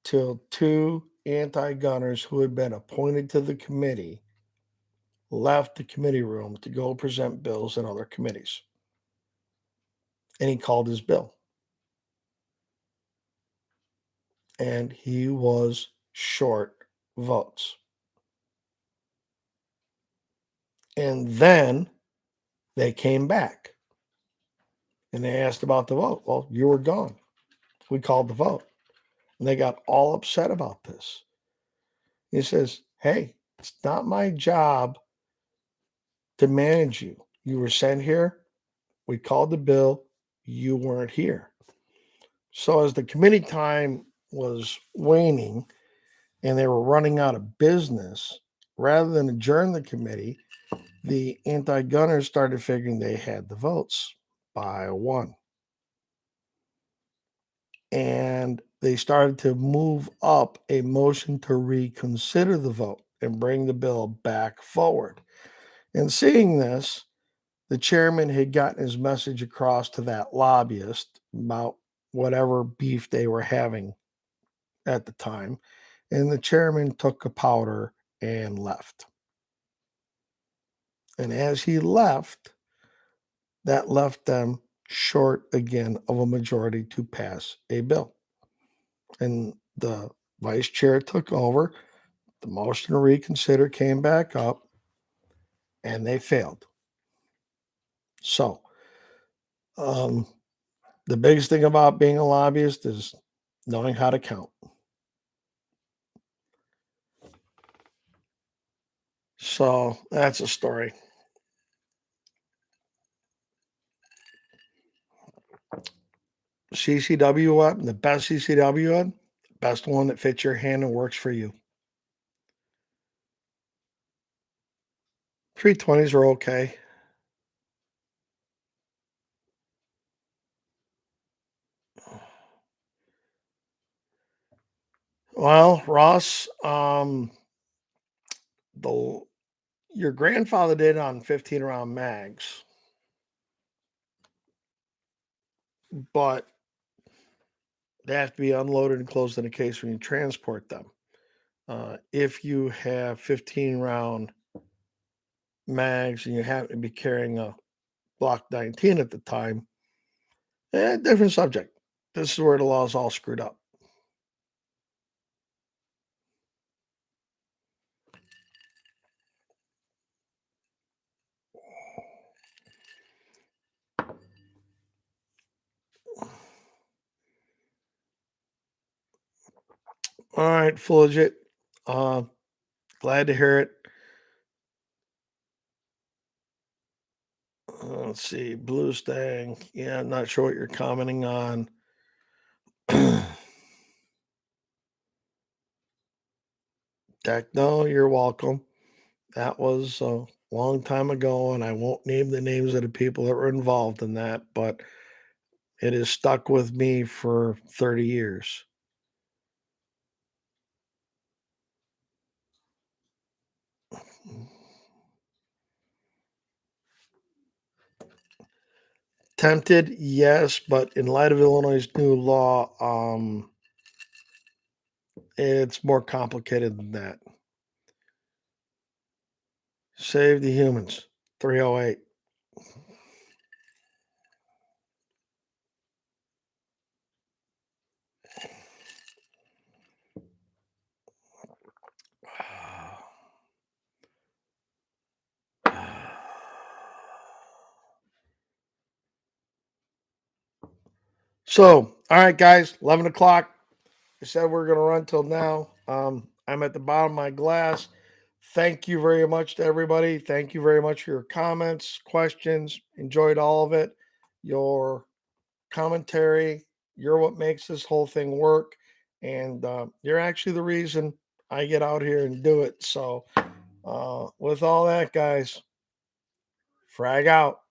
till 2 anti-gunners who had been appointed to the committee left the committee room to go present bills in other committees. And he called his bill. And he was short votes. And then they came back and they asked about the vote. Well, you were gone. We called the vote. And they got all upset about this. He says, hey, it's not my job to manage you. You were sent here. We called the bill. You weren't here. So as the committee time was waning and they were running out of business, rather than adjourn the committee, the anti-gunners started figuring they had the votes by one. And they started to move up a motion to reconsider the vote and bring the bill back forward. And seeing this, the chairman had gotten his message across to that lobbyist about whatever beef they were having at the time. And the chairman took a powder and left. And as he left, that left them short again of a majority to pass a bill. And the vice chair took over. The motion to reconsider came back up and they failed. So, the biggest thing about being a lobbyist is knowing how to count. So that's a story. CCW weapon, the best CCW one, best one that fits your hand and works for you. 320s are okay. Well, Ross, your grandfather did on 15 round mags, but they have to be unloaded and closed in a case when you transport them. If you have 15 round mags and you happen to be carrying a Glock 19 at the time, different subject. This is where the law is all screwed up. All right, full legit. Glad to hear it. Let's see, Blue Stang. Yeah, I'm not sure what you're commenting on. No, you're welcome. That was a long time ago, and I won't name the names of the people that were involved in that, but it has stuck with me for 30 years. Tempted, yes, but in light of Illinois' new law, it's more complicated than that. Save the humans. 308. So, all right, guys, 11 o'clock. I said we're going to run till now. I'm at the bottom of my glass. Thank you very much to everybody. Thank you very much for your comments, questions. Enjoyed all of it. Your commentary. You're what makes this whole thing work. And you're actually the reason I get out here and do it. So, with all that, guys, frag out.